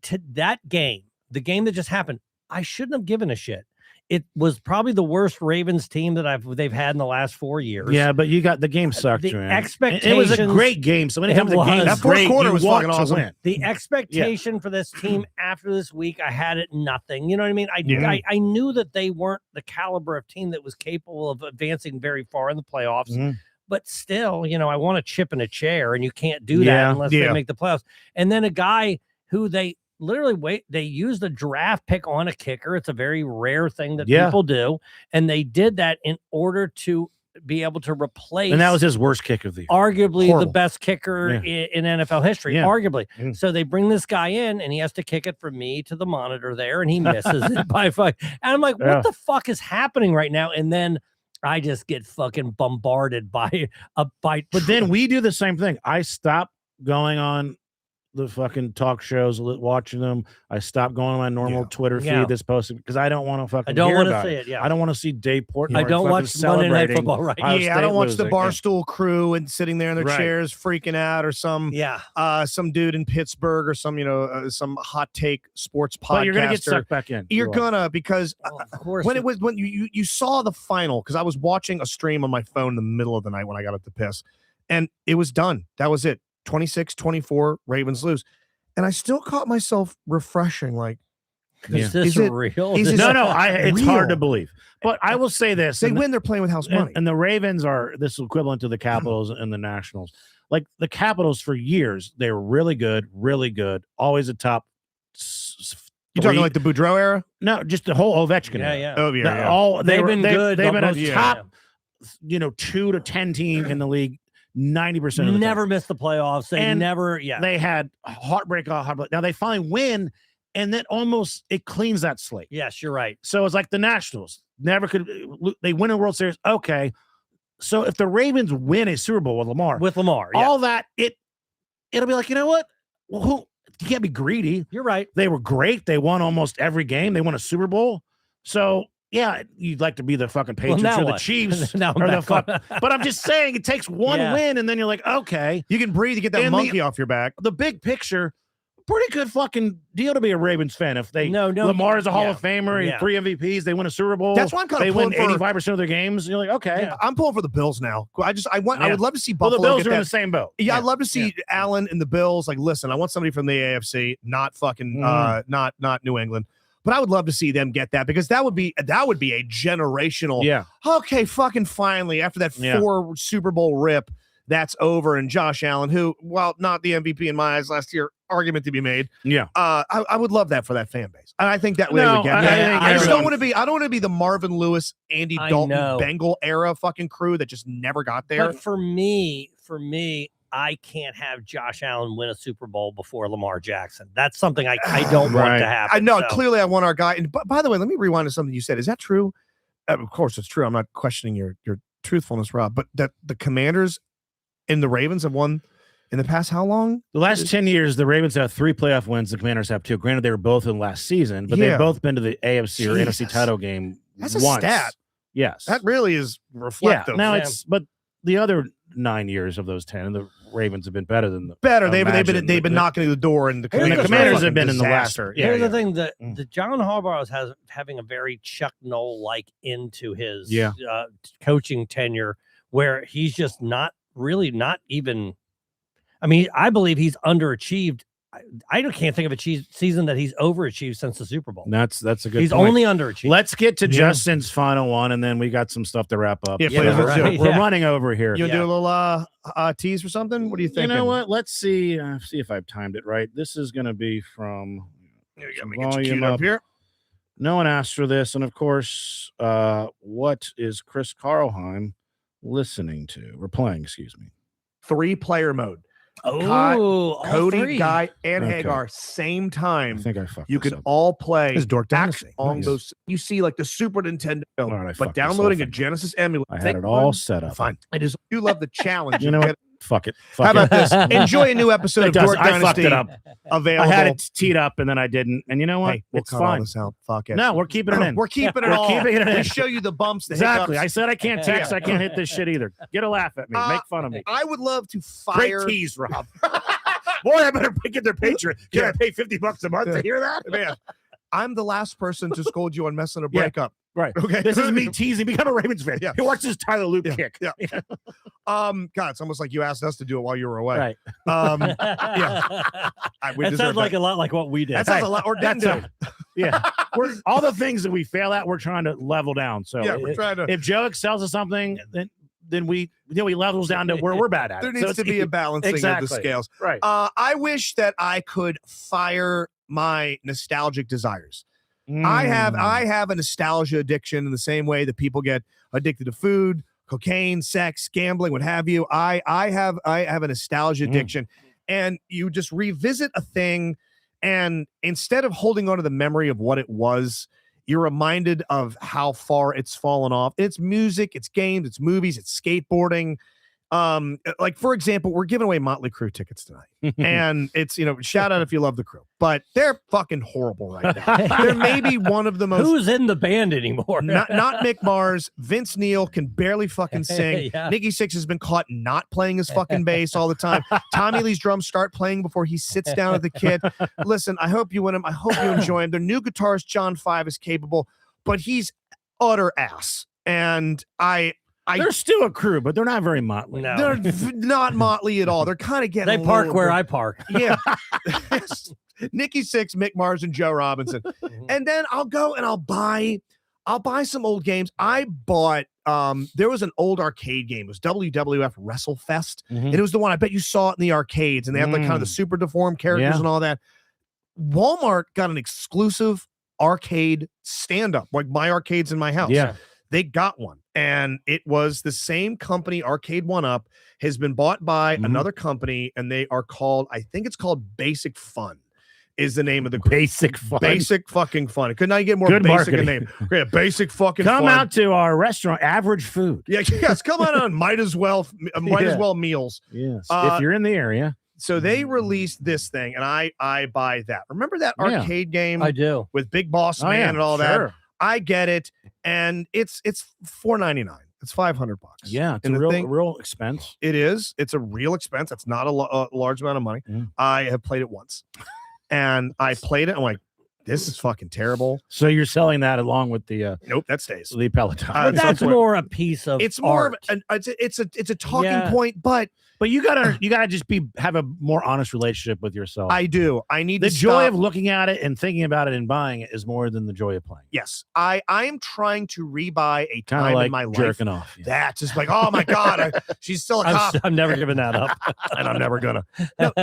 to that game, the game that just happened, I shouldn't have given a shit. It was probably the worst Ravens team that they've had in the last 4 years. Yeah, but you got the game sucked, The man. expectations. It was a great game. So anytime It the game was. is That fourth great, quarter you was want fucking to awesome. win. The expectation for this team after this week, I had it nothing. You know what I mean? Yeah. I knew that they weren't the caliber of team that was capable of advancing very far in the playoffs. Mhm. But still, I want a chip in a chair, and you can't do Yeah. that unless Yeah. they make the playoffs. And then a guy who they literally they used a draft pick on a kicker. It's a very rare thing that Yeah. people do. And they did that in order to be able to replace And that was his worst kick of the year. arguably the Horrible. best kicker in NFL history, Yeah. arguably. Mm. So they bring this guy in, and he has to kick it from me to the monitor there, and he misses it by 5. And I'm like, Yeah. what the fuck is happening right now? And then I just get fucking bombarded by But then we do the same thing. I stop going on the fucking talk shows, watching them. I stopped going on my normal Yeah. Twitter feed Yeah. that's posted because I don't want to fucking I don't hear want to about see it. it. Yeah, I don't want to see Dave Portnoy. I don't fucking watch Monday Night celebrating Football. Right? Ohio Yeah, I don't State watch the losing. Yeah. Barstool crew and sitting there in their Right. chairs freaking out, or some Yeah, dude in Pittsburgh, or some hot take sports podcaster. But you're gonna get sucked back in. You're You are. gonna, because well, of course. when you saw the final, because I was watching a stream on my phone in the middle of the night when I got up to piss, and it was done. That was it. 26-24, Ravens lose. And I still caught myself refreshing, like, is this Is it- real? is This- it- No, it's hard to real. believe. But I will say this: they and- win, they're playing with house money. and the Ravens are this is equivalent to the Capitals and the Nationals. Like the Capitals for years, they were really good, always a top. You talking three. like the Boudreaux era? No, just the whole Ovechkin. yeah, era. yeah. Oh, yeah. All They've been good. They've been a most of the top, time. 2 to 10 team in the league 90% of the Never time. missed the playoffs. They And never. Yeah, They had heartbreak. Now they finally win, and then almost it cleans that slate. yes, you're right. So it's like the Nationals never could. They win a World Series. Okay, so if the Ravens win a Super Bowl with Lamar, With Lamar, yeah. all that it'll be like, you know what? Well, you can't be greedy. You're right. They were great. They won almost every game. They won a Super Bowl. So yeah, you'd like to be the fucking Patriots now or the what? Chiefs Now I'm or the back fuck. on- But I'm just saying, it takes one Yeah. win, and then you're like, okay, You can breathe, you get that And monkey off your back. the big picture, pretty good fucking deal to be a Ravens fan. If they No, Lamar is a Hall yeah. of Famer, Yeah. 3 MVPs, they win a Super Bowl. That's why I'm kind they of win pulling for. 85% of their games. You're like, okay. Yeah. I'm pulling for the Bills now. I Yeah. would love to see Well, Buffalo the Bills get are in that. the same boat. Yeah, I'd love to see Allen and the Bills. Like, listen, I want somebody from the AFC, not fucking, not New England. But I would love to see them get that, because that would be a generational. Yeah. Okay, fucking finally, after that Yeah. 4 Super Bowl rip, that's over. And Josh Allen, who, while not the MVP in my eyes last year, argument to be made. Yeah. I would love that for that fan base. And I think that they No, would get I that. think I just don't everyone- want to be. I don't want to be the Marvin Lewis, Andy I Dalton, know. Bengal era fucking crew that just never got there. But for me, I can't have Josh Allen win a Super Bowl before Lamar Jackson. That's something I don't want Right. to happen. I know. So, Clearly, I want our guy. And by the way, let me rewind to something you said. Is that true? Of course, it's true. I'm not questioning your truthfulness, Rob. But that the Commanders and the Ravens have won in the past how long? The last 10 years, the Ravens have 3 playoff wins. The Commanders have 2. Granted, they were both in last season, but Yeah. they've both been to the AFC or NFC Jesus. title game That's a once. stat. Yes. That really is yeah. reflective. Now Yeah. it's but the other 9 years of those 10, the Ravens have been better than the Better. They've imagine. been knocking the door, and the And the Commanders, Commanders are a have been in the last- disaster. yeah, here's yeah. the thing that Mm. the John Harbaugh has having a very Chuck Noll like into his Yeah. coaching tenure, where he's just not even. I mean, I believe he's underachieved. I can't think of a season that he's overachieved since the Super Bowl. That's a good He's point. only underachieved. Let's get to Yeah. Justin's final one, and then we got some stuff to wrap up. Yeah, Yeah, please, let's do right. it. We're Yeah. running over here. You Yeah. do a little tease for something? What do you think? You know what? Let's see if I've timed it right. This is going to be from Here you go. some Let me get you volume queued up up. here. No one asked for this, and of course, what is Chris Carlheim listening to? We're playing, excuse me. 3-player mode. all Cody, three. Guy, and Okay. Hagar, same I time. think I fucked You this can up. all play This is Dork acts Dynasty. on Nice. those. You see, like the Super Nintendo, All right, I but fucked this downloading a up. Genesis emulator. I had Think it all one? set up. Fine. I just you love the challenge. You know of what? getting- Fuck it. How Fuck about it. this? Enjoy a new episode It of does. Dork I fucked Dynasty it up. available. I had it teed up, and then I didn't. And you know what? Hey, we'll It's cut all fine. this out. Fuck it. No, we're keeping it in. We're keeping it We're all. keeping it We in. show you the bumps, the Exactly. I hiccups. said I can't text. I can't hit this shit either. Get a laugh at me. Make fun of me. I would love to Great fire. tease, Rob. Boy, I better get their Patreon. Can I pay $50 a month Yeah. to hear that? Man, I'm the last person to scold you on messing a Yeah. breakup. Right. Okay. This is me teasing. Become a Ravens fan. Yeah. He watches Tyler Luke Yeah. kick. Yeah. God, it's almost like you asked us to do it while you were away. Right. Um, yeah. we That deserve sounds like a lot like what we did. That sounds a lot. Or didn't That's do. Yeah. We're all the things that we fail at, we're trying to level down. So Yeah, we're trying to. if Joe excels at something, then we he levels down to where we're bad at. There it. needs So to it's be a balancing of Exactly. the scales. right. I wish that I could fire my nostalgic desires. I have a nostalgia addiction in the same way that people get addicted to food, cocaine, sex, gambling, what have you. I have a nostalgia Mm. addiction, and you just revisit a thing, and instead of holding on to the memory of what it was, you're reminded of how far it's fallen off. It's music, it's games, it's movies, it's skateboarding. Like for example, we're giving away Motley Crue tickets tonight, and it's shout out if you love the Crew, but they're fucking horrible right now. They're maybe one of the most. Who's in the band anymore? Not Mick Mars. Vince Neil can barely fucking sing. Yeah. Nikki Sixx has been caught not playing his fucking bass all the time. Tommy Lee's drums start playing before he sits down at the kit. Listen, I hope you win him. I hope you enjoy him. Their new guitarist John Five is capable, but he's utter ass. And They're still a Crew, but they're not very motley. No. they're not Motley at all. They're kind of getting. They a park little where bit- I park. Yeah. Nikki Sixx, Mick Mars, and Joe Robinson. And then I'll go and I'll buy some old games. I bought there was an old arcade game. It was WWF WrestleFest. Mhm. And it was the one I bet you saw it in the arcades, and they had like kind of the super deformed characters Yeah. and all that. Walmart got an exclusive arcade stand-up, like my arcades in my house. Yeah. They got one, and it was the same company, Arcade One Up, has been bought by Mhm. another company, and they are called, I think it's called Basic Fun, is the name of the group. Basic fun. Basic fucking fun. It could not get more Good basic a marketing. name. Yeah, Basic fucking Come fun. out to our restaurant, Average Food. Yeah, yes, come on. Might as well Yeah. meals. Yes. Uh, if you're in the area. So they released this thing, and I buy that. Remember that Yeah. arcade game I do. with Big Boss Oh, Man yeah, and all that? sure. I get it, and it's $4.99. It's $500. Yeah, it's And a the real, thing- real expense. It is. It's a real expense. It's not a large amount of money. Mm. I have played it once, and I played it. I'm like, this is fucking terrible. So you're selling that along with the Nope, that stays. Peloton. Uh, But at some that's point- more a piece of It's more art. of it's a talking Yeah. point, but but you gotta just have a more honest relationship with yourself. I do. I need the to joy stop. of looking at it and thinking about it and buying it is more than the joy of playing. Yes, I am trying to rebuy a Kind time of like in my life. jerking off. Yeah. That's just like, oh my god, she's still a cop. I'm never giving that up. And I'm never gonna. No,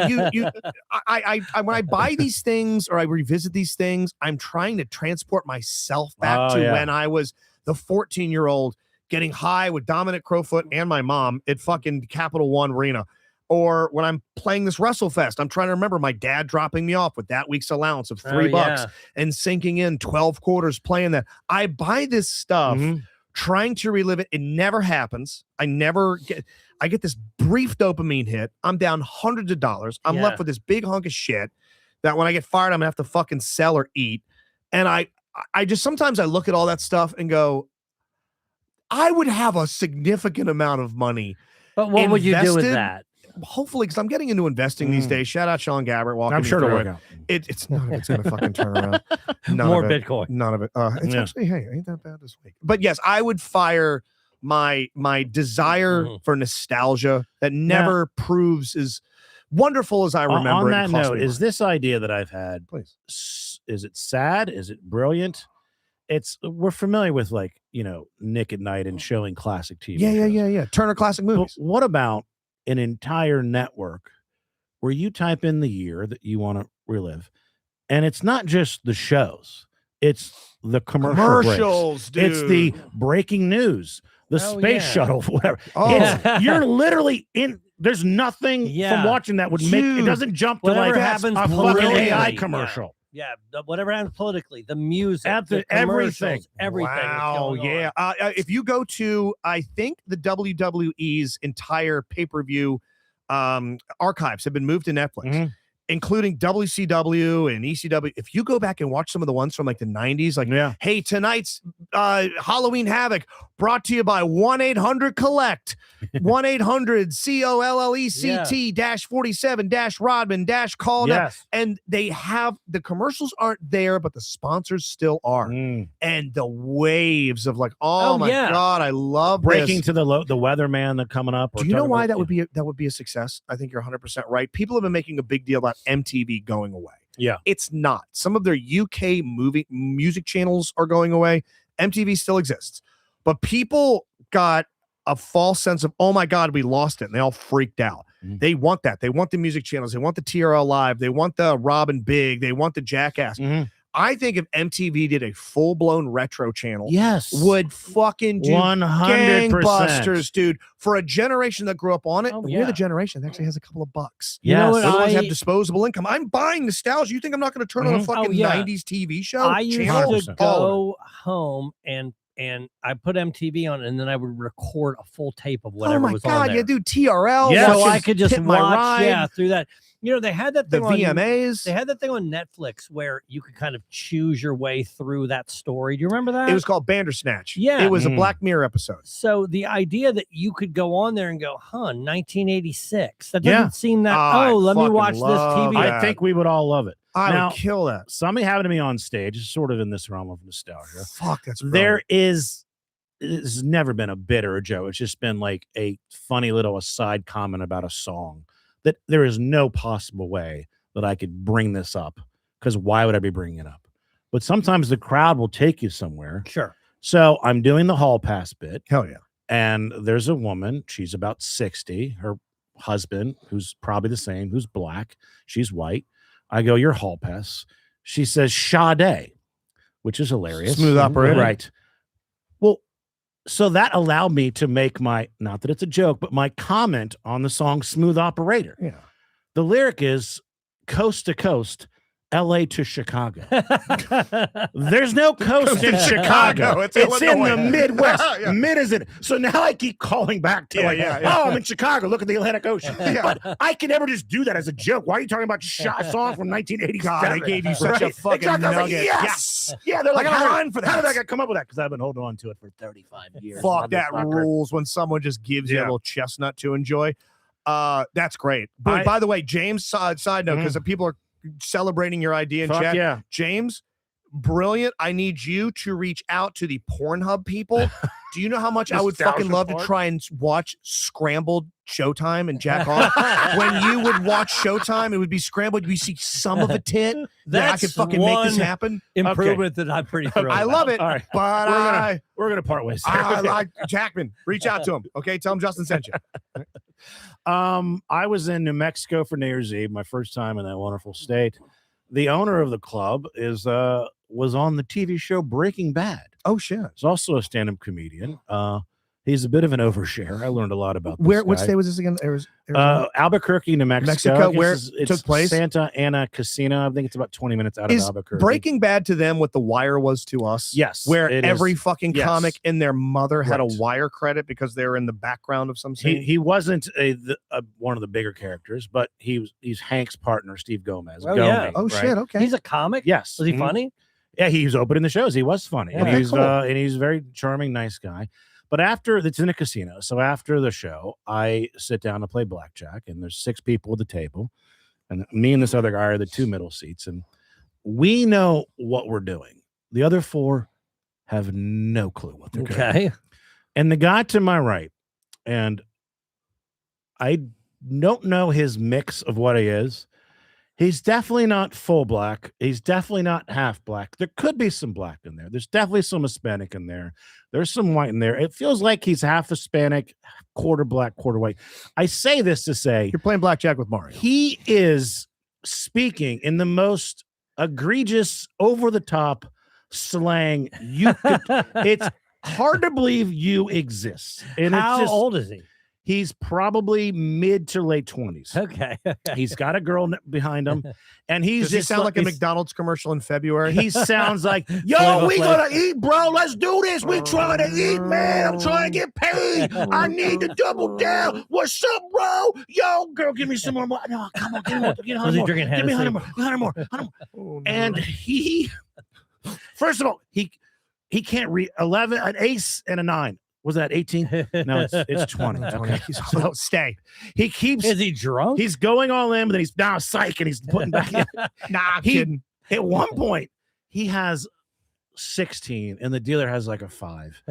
I when I buy these things or I revisit these things, I'm trying to transport myself back Oh, to yeah. when I was the 14-year-old getting high with Dominic Crowfoot and my mom at fucking Capital One Arena. Or when I'm playing this WrestleFest, I'm trying to remember my dad dropping me off with that week's allowance of $3 yeah. and sinking in 12 quarters playing that. I buy this stuff trying to relive it. It never happens. I get this brief dopamine hit. I'm down hundreds of dollars. I'm left with this big hunk of shit that when I get fired, I'm gonna have to fucking sell or eat. And I just sometimes I look at all that stuff and go, I would have a significant amount of money. But what would you do with invested, that? Hopefully, because I'm getting into investing these days. Shout out Sean Gabbert. Walking I'm sure me it'll through work it. out. It's none of it's gonna fucking turn around. None More of it. Bitcoin. None of it. It's Yeah. actually, hey, ain't that bad this week. But yes, I would fire my desire for nostalgia that never proves as wonderful as I remember. On it that and cost note, me is money. this idea that I've had, Please. is it sad? Is it brilliant? We're familiar with, like, Nick at Night and showing classic TV shows. Yeah. Turner Classic But Movies. what about an entire network where you type in the year that you want to relive, and it's not just the shows, it's the Commercials, dude. it's the breaking news, the Oh, space yeah. shuttle, whatever. Oh, You're literally in. There's nothing from Yeah. watching that would make it Dude. doesn't jump to Whatever like happens a fucking politically, AI yeah. commercial. Yeah, whatever happens politically, the music, Everything. everything. that's wow, going yeah. on. If you go to, I think the WWE's entire pay-per-view archives have been moved to Netflix, Mhm. including WCW and ECW. If you go back and watch some of the ones from like the 90s, like, Yeah. hey, tonight's Halloween Havoc brought to you by 1-800-COLLECT, 1-800-COLLECT-47-Rodman-Call now. Yes. And they have the commercials aren't there, but the sponsors still are. Mm. And the waves of like, oh, Oh, my yeah. God, I love Breaking this. to the weatherman that coming up. or Do you know talking why about- that would be a success? I think you're 100% right. People have been making a big deal about MTV going away. Yeah. It's not. Some of their UK music channels are going away. MTV still exists. But people got a false sense of, oh my God, we lost it. And they all freaked out. Mhm. They want that. They want the music channels. They want the TRL Live. They want the Robin Big. They want the Jackass. Mhm. I think if MTV did a full-blown retro channel, Yes. would fucking do 100%. gangbusters, dude. For a generation that grew up on it, Oh, we're yeah. the generation that actually has a couple of bucks. You know Yes. what We're the ones that I- have disposable income. I'm buying nostalgia. You think I'm not going to turn on a Mhm. fucking Oh, yeah. 90s TV show? I used channel? to 100%. go home and I put MTV on, and then I would record a full tape of whatever Oh my was on God, there. yeah, dude, TRL. Yeah, so watching I could just Hit My watch, Ride, through that. They had that the thing on VMAs. They had that thing on Netflix where you could kind of choose your way through that story. Do you remember that? It was called Bandersnatch. Yeah. It was a Mm. Black Mirror episode. So the idea that you could go on there and go, 1986. That Yeah. doesn't seem that. I Let me fucking watch this love TV. that. I think we would all love it. I Now- would kill that. Something happened to me on stage, is sort of in this realm of nostalgia. Fuck, that's There has never been a bit or a joke. It's just been like a funny little aside comment about a song that there is no possible way that I could bring this up, because why would I be bringing it up? But sometimes the crowd will take you somewhere. Sure. So I'm doing the hall pass bit, hell yeah. and there's a woman. She's about 60. Her husband, who's probably the same, who's black. She's white. I go, "Your hall pass." She says, "Sade," which is hilarious. Smooth operator. Right. Well, so that allowed me to make my, not that it's a joke, but my comment on the song Smooth Operator. Yeah. The lyric is coast to coast, LA to Chicago. There's no coast in Chicago. It's It's in Illinois. the Midwest. Yeah. Mid is it. So now I keep calling back to Yeah. oh, I'm in Chicago. Look at the Atlantic Ocean. Yeah. But I can never just do that as a joke. Why are you talking about a song from 1987? God, I gave you such a fucking Exactly. I was like, nugget. yes. Yeah, they're like, I got a how, line for how did that. I come up with that? Because I've been holding on to it for 35 years. Fuck, that motherfucker. rules when someone just gives you a Yeah. little chestnut to enjoy. That's great. But by the way, James, side note, because people are celebrating your idea in Fuck chat. yeah. James, brilliant. I need you to reach out to the Pornhub people. Do you know how much I would fucking Nostalgia love to porn? try and watch scrambled Showtime and jack off? When you would watch Showtime, it would be scrambled. We see some of a tit. That I could That's fucking make this one happen. improvement that I'm pretty thrilled I about. love it. All right. But We're gonna part ways. I like Jackman. Reach out to him. Okay. Tell him Justin sent you. I was in New Mexico for New Year's Eve, my first time in that wonderful state. The owner of the club was on the TV show Breaking Bad. Oh, shit. He's also a stand-up comedian. He's a bit of an overshare. I learned a lot about this What guy. state was this again? Arizona? Albuquerque, New Mexico. Mexico, where it's it took place? Santa Ana Casino. I think it's about 20 minutes out of Is Albuquerque. Breaking Bad to them what The Wire was to us? Yes, Where it every is. fucking Yes. comic and their mother had a Right. wire credit because they were in the background of some scene. He wasn't one of the bigger characters, but he's Hank's partner, Steve Gomez. Oh, yeah. Oh, right? shit. Okay. He's a comic. Yes. Was he Mhm. funny? Yeah, he was opening the shows. He was funny. Yeah. And, Okay, he's, cool. and he's a very charming, nice guy. But after it's in a casino. So after the show, I sit down to play blackjack, and there's 6 people at the table. And me and this other guy are the 2 middle seats. And we know what we're doing. The other 4 have no clue what they're doing. Okay. And the guy to my right, and I don't know his mix of what he is. He's definitely not full black. He's definitely not half black. There could be some black in there. There's definitely some Hispanic in there. There's some white in there. It feels like he's half Hispanic, quarter black, quarter white. I say this to say You're playing blackjack with Mario. he is speaking in the most egregious, over the top slang. It's hard to believe you exist. And How it's just, old is he? he's probably mid to late 20s. Okay. He's got a girl behind him, and he's Does he just sound like a he's- McDonald's commercial in February? He sounds like, yo, Flavor we Flav. gonna eat, bro. Let's do this. We trying to eat, man. I'm trying to get paid. I need to double down. What's up, bro? Yo, girl, give me some more. No, come on, give me more. Give me Was he 100 more. drinking Give me 100 Hennessy? more. 100 more. 100 more. Oh, no. And he, first of all, he can't read 11, an ace and a 9. Was that 18? No, it's 20. Okay. So stay. He keeps, Is he drunk? he's going all in, but then he's now psych and he's putting back in. Nah, I'm He- kidding. At one point, he has 16 and the dealer has like a 5.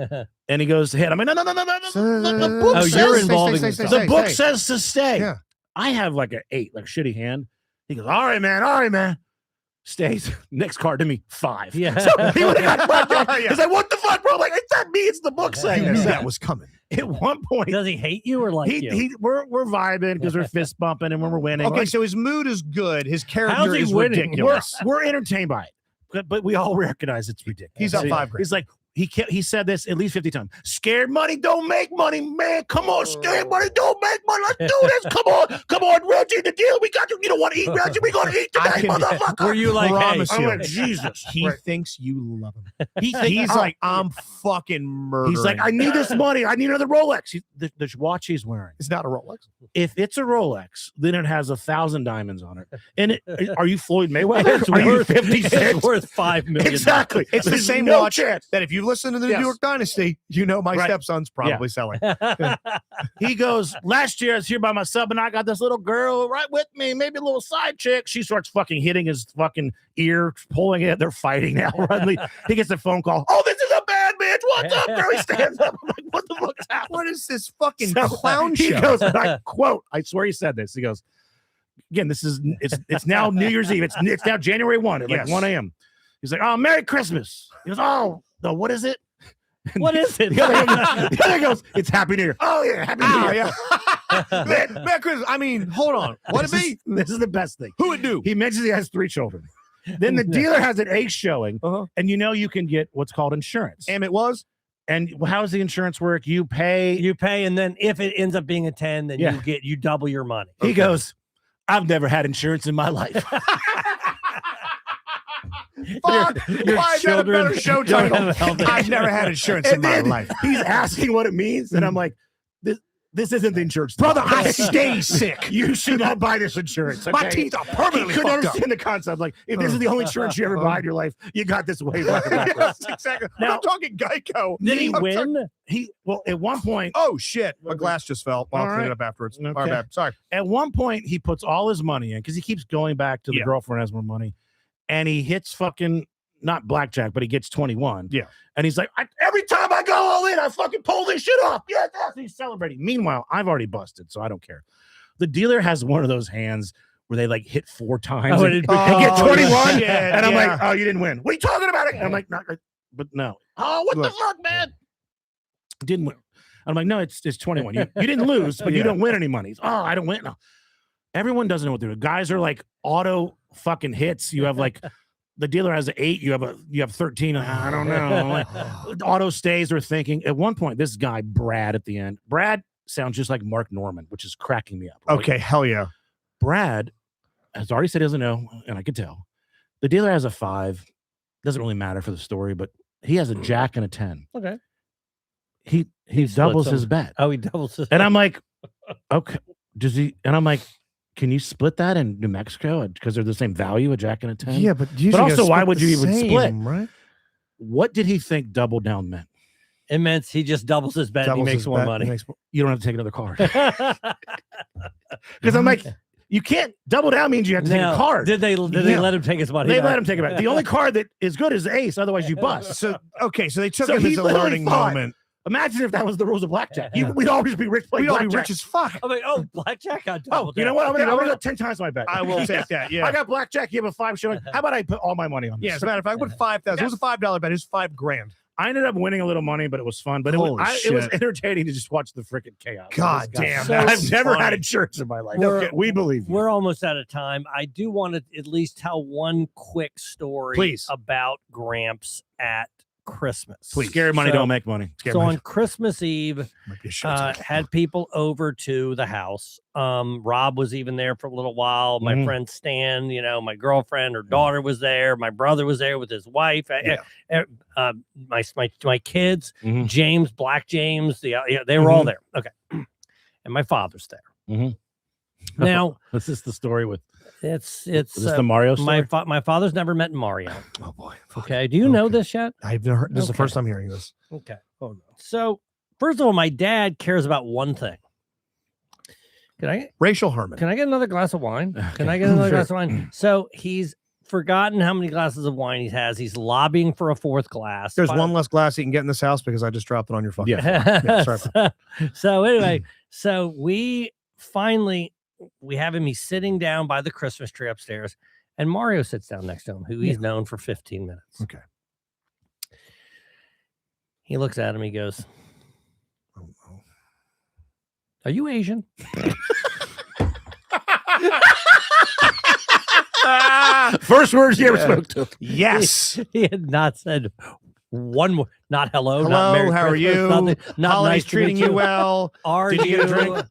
And he goes to hit. I'm like, no. The book Oh, says, you're involving yourself. the book says to stay. Yeah. I have like an 8, like a shitty hand. He goes, all right, man. Stays. Next card to me, 5. Yeah. So he would have got blackjack. Yeah. He's like, what the fuck, bro? I'm like, it's not me, it's the book saying You knew this. that was coming. At one point, Does he hate you or like you? we're vibing because we're fist bumping and when we're winning. Okay, Like, so his mood is good. His How's character he is winning? ridiculous. we're entertained by it, but we all recognize it's ridiculous. He's up So 5 grand. He's like, he said this at least 50 times. Scared money don't make money, man. Come on, scared money don't make money. Let's do this. Come on, Reggie, the deal. We got you. You don't want to eat, Reggie. We gonna eat I today, can- motherfucker. Were you like, hey, Promise I'm you. like, Jesus. He Right. thinks you love him. He's He's like, I'm murdering. he's like, I need this money. I need another Rolex. The watch he's wearing. It's not a Rolex. If it's a Rolex, then it has 1,000 diamonds on it. And are you Floyd Mayweather? It's Are you worth 50 It's cents? worth $5 million. Exactly. It's the There's same no watch chance. that if you listen to the Yes. New York Dynasty, you know my Right. stepson's probably selling. He goes, last year I was here by myself and I got this little girl right with me, maybe a little side chick. She starts fucking hitting his fucking ear, pulling it. They're fighting now. Suddenly, he gets a phone call. Oh, this is a bad bitch. What's up, girl? He stands up. I'm like, what the fuck is happening? What is this fucking So, clown he show? goes, I quote, I swear he said this. He goes, again, it's now New Year's Eve. It's now January 1 at like Yes. 1 a.m. He's like, oh, Merry Christmas. He goes, oh, no, what is it? What is it? The other guy goes, it's Happy New Year. Oh, yeah, Happy New Ah, Year. yeah. man, Chris, I mean, hold on. What it be? This is the best thing. Who would do? He mentions he has 3 children. Then the dealer has an ace showing, Uh-huh. and you know you can get what's called insurance. And it was? And how does the insurance work? You pay. You pay, and then if it ends up being a 10, then Yeah. you double your money. He goes, I've never had insurance in my life. Fuck. Your Why is that a children better show don't title? have health I've never had insurance in And my then life. he's asking what it means, and I'm like, this isn't the insurance. Brother, I stay sick. You should not buy this insurance. My okay? teeth are He permanently couldn't fucked up. understand the concept. Like, if this is the only insurance you ever buy in your life, you got this way back. Yes, exactly. Now- I'm talking Geico. Did he I'm talking- win? Well, at one point, Oh, shit. My glass just fell. I'll All clean right. it up afterwards. My Okay. bad. Sorry. he puts all his money in because he keeps going back to the Yeah. girlfriend has more money, and he hits fucking not blackjack, but he gets 21. Yeah. And he's like, every time I go all in, I fucking pull this shit off. Yes, he's celebrating. Meanwhile, I've already busted, so I don't care. The dealer has one of those hands where they like hit 4 times Oh, and, it- and get Oh, 21. shit, And I'm yeah. like, oh, you didn't win. What are you talking about? And I'm like, but no. Oh, what the Look. fuck, man? Didn't win. I'm like, no, it's 21. You didn't lose, but you Yeah. don't win any money. Oh, I don't win. No. Everyone doesn't know what they're doing. Guys are like auto fucking hits. You have like the dealer has an 8, you have 13. I don't know. Like, auto stays or thinking. At one point, this guy, Brad, at the end, Brad sounds just like Mark Norman, which is cracking me up. Right? Okay, hell yeah. Brad has already said he doesn't know, and I could tell. The dealer has a 5. Doesn't really matter for the story, but he has a jack and a 10. Okay. He doubles his bet. Oh, he doubles his And I'm like, okay, does he? And I'm like, can you split that in New Mexico because they're the same value, a jack and a 10? Yeah, but also, why would you even split? Right? What did he think double down meant? It meant he just doubles his bet and he makes more money. You don't have to take another card. Because I'm like, you can't double down means you have to take a card. Did they let him take his money? They let him take it back. The only card that is good is the ace, otherwise you bust. So they took So him he as a literally learning thought- moment. Imagine if that was the rules of blackjack. We'd always be rich playing We'd all blackjack. be rich as fuck. I'm like, oh, blackjack got Oh, doubled. you know what? I'm gonna go 10 times my bet. I will take that. Yeah. I got blackjack. You have a 5 showing. How about I put all my money on this? Yeah, as a matter of fact, I put 5,000. It was a $5 bet. It was $5,000. I ended up winning a little money, but it was fun. But it was Holy entertaining to just watch the freaking chaos. God This guy- damn, So I've never had funny. insurance in my life. We're- we believe you. We're almost out of time. I do want to at least tell one quick story Please. about Gramps at Christmas. Scary money So- don't make money. So on Christmas Eve, Might be a short time. had people over to the house. Rob was even there for a little while. My Mhm. friend Stan, my girlfriend, her daughter was there. My brother was there with his wife. My kids, Mhm. James, Black James, they were all there. Okay, and my father's there. Mhm. Now This is the story with it's is this the Mario story? my father's never met Mario. Oh boy. Okay, do you know Okay. this yet? I've never heard. This is the Okay. first time hearing this. Okay. Oh no. So first of all, my dad cares about one thing. Racial harmony. Can I get another glass of wine? Can Okay. I get another Sure. glass of wine? So he's forgotten how many glasses of wine he has. He's lobbying for a 4th glass. There's one less glass you can get in this house because I just dropped it on your fucking. Yeah. Yeah, sorry. so anyway, so we have him. He's sitting down by the Christmas tree upstairs, and Mario sits down next to him, who he's known for 15 minutes. Okay. He looks at him. He goes, Oh, no. "Are you Asian?" First words you ever Yeah. spoke to. Yes. He had not said one word. Not hello. Hello, Not Merry how are Christmas, you? Nothing, not Holiday's nice to meet treating you well. Are Did you get a you drink?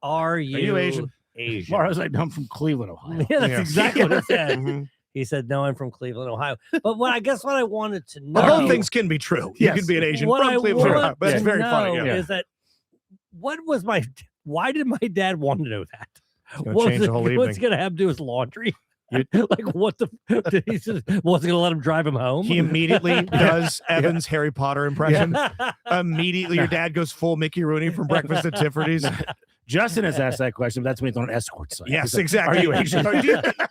Are you you Asian? Asian. Mario's like, no, I'm from Cleveland, Ohio. Yeah, that's Yeah. exactly what he said. Mhm. He said, "No, I'm from Cleveland, Ohio." But what I wanted to know, Well, both things can be true. You Yes. can be an Asian what from I Cleveland, want Ohio, but it's to very funny. know Yeah. is that why did my dad want to know that? gonna What's change the whole what's evening. going to have to do with laundry? Like what the? Did he just wasn't going to let him drive him home? He immediately does Evan's Harry Potter impression. Immediately, your dad goes full Mickey Rooney from Breakfast at Tiffany's. Justin has asked that question, but that's when he's on an escort site. Yes, He's like, exactly. Are you Asian?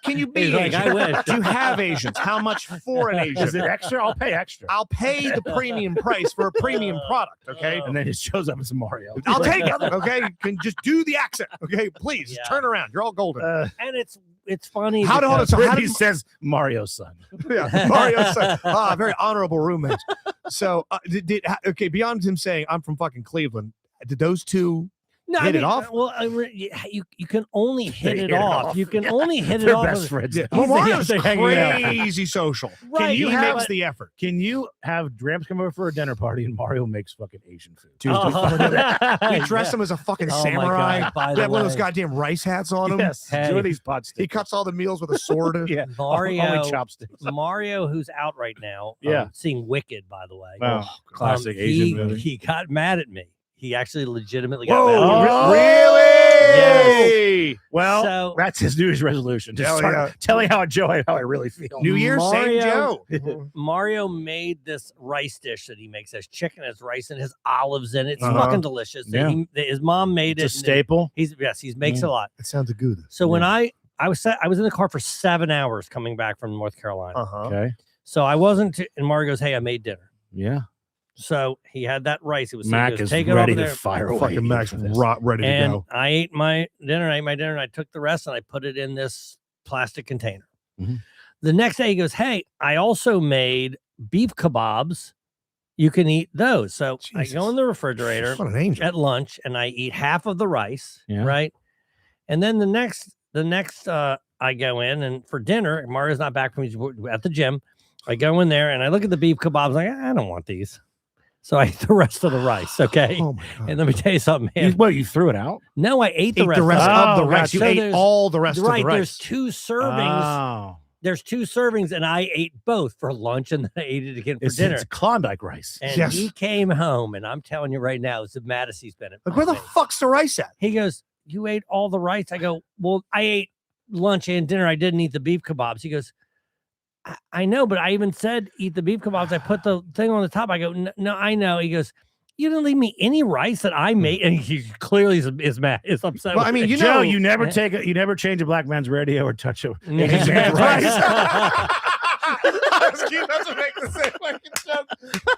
Can you be He's like, Asian? "I wish." Do you have Asians? How much for an Is it Asian? extra? I'll pay extra. I'll pay the premium price for a premium product. Okay. And then it shows up as Mario. I'll take it. Okay. Can just do the accent. Okay. Please Yeah. turn around. You're all golden. And it's funny. How do- because- so how Brittany did- says Mario's son. Yeah. Mario's son. Very honorable roommate. So okay, beyond him saying I'm from fucking Cleveland, did those two No, hit it off? Well, you can only hit They it hit it off. off. You can only hit it They're off. best with- friends. Yeah. now. Well, Mario's They're hanging out. crazy social. Right, He yeah, makes but- the effort. Can you have Dramps come over for a dinner party and Mario makes fucking Asian food? We dress him as a fucking Oh my samurai. God, by They the have one of those way. goddamn rice hats on him. Yes. Hey. Doing these pot He sticks. cuts all the meals with a sword. Yeah. Mario, Only chopsticks. Mario, who's out right now. Yeah. Seeing Wicked, by the way. Wow. Classic he, Asian movie. He got mad at me. He actually legitimately got Whoa, mad at me. really? Well, So- that's his New Year's resolution. Just Hell start yeah. telling how I really feel. New Year, same Mario- Joe. Mario made this rice dish that he makes. Has chicken, has rice, and has olives in it. It's Uh-huh. fucking delicious. Yeah. His mom made It's a it. staple. He makes a lot. It sounds good. So when I was in the car for 7 hours coming back from North Carolina. Uh-huh. Okay. So I wasn't. And Mario goes, "Hey, I made dinner." Yeah. So he had that rice. It was Mac he goes, is "Take it ready over to there." fire away. Fucking Max for this. ready to And go. I ate my dinner. And I took the rest and I put it in this plastic container. Mhm. The next day he goes, "Hey, I also made beef kebabs. You can eat those." So I Jesus. go in the refrigerator What an angel. at lunch and I eat half of the rice, Yeah. right? And then the next I go in and for dinner, Mario's not back from his at the gym. I go in there and I look at the beef kebabs. Like, I don't want these. So I ate the rest of the rice. Okay. Oh my God. And let me tell you something, man. You threw it out? No, I ate the rest, of the Oh, rice. You so ate there's- all the rest of the Right. rice. There's 2 servings. Oh. There's 2 servings, and I ate both for lunch, and then I ate it again for It's dinner. Klondike rice. And Yes. he came home, and I'm telling you right now, it's the maddest he's been. Like, where the fuck's the rice at? He goes, "You ate all the rice?" I go, "Well, I ate lunch and dinner. I didn't eat the beef kebabs." He goes, I know, but I even said eat the beef kebabs. I put the thing on the top. I go, no, I know. He goes, you didn't leave me any rice that I made, and he clearly is mad, is upset. Well, with I mean, me. you Joe, know, you never change a black man's radio or touch it. Yeah. I was about to make the same fucking joke.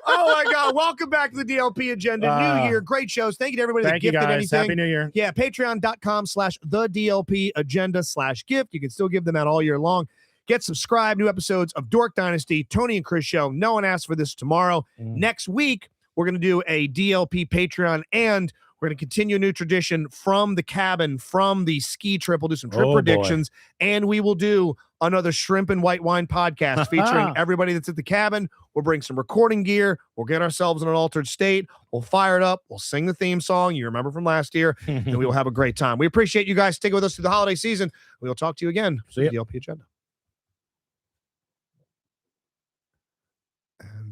Oh my God. Welcome back to the DLP agenda. New year. Great shows. Thank you to everybody that Thank you, gifted guys. anything. Happy New Year. Yeah, patreon.com/the DLP agenda/gift. You can still give them out all year long. Get subscribed. New episodes of Dork Dynasty, Tony and Chris Show. No one asked for this tomorrow. Next week, we're going to do a DLP Patreon, and we're going to continue a new tradition from the cabin, from the ski trip. We'll do some trip Oh, predictions, and we will do another Shrimp and White Wine podcast featuring everybody that's at the cabin. We'll bring some recording gear. We'll get ourselves in an altered state. We'll fire it up. We'll sing the theme song you remember from last year, and we will have a great time. We appreciate you guys sticking with us through the holiday season. We will talk to you again. See ya. DLP Agenda.